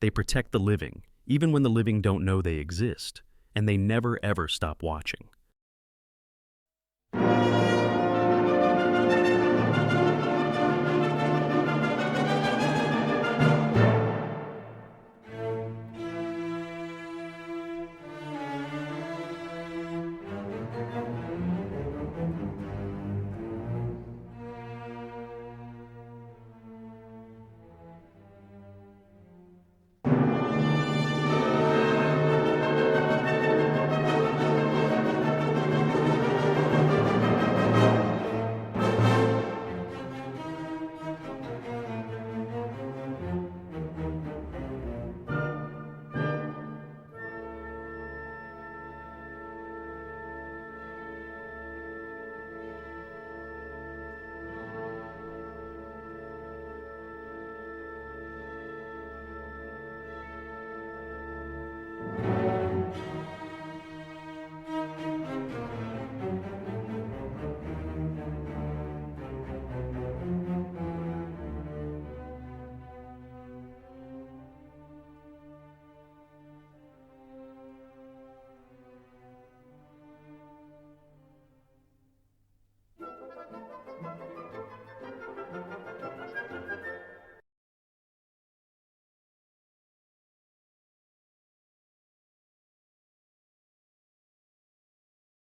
They protect the living, even when the living don't know they exist, and they never ever stop watching.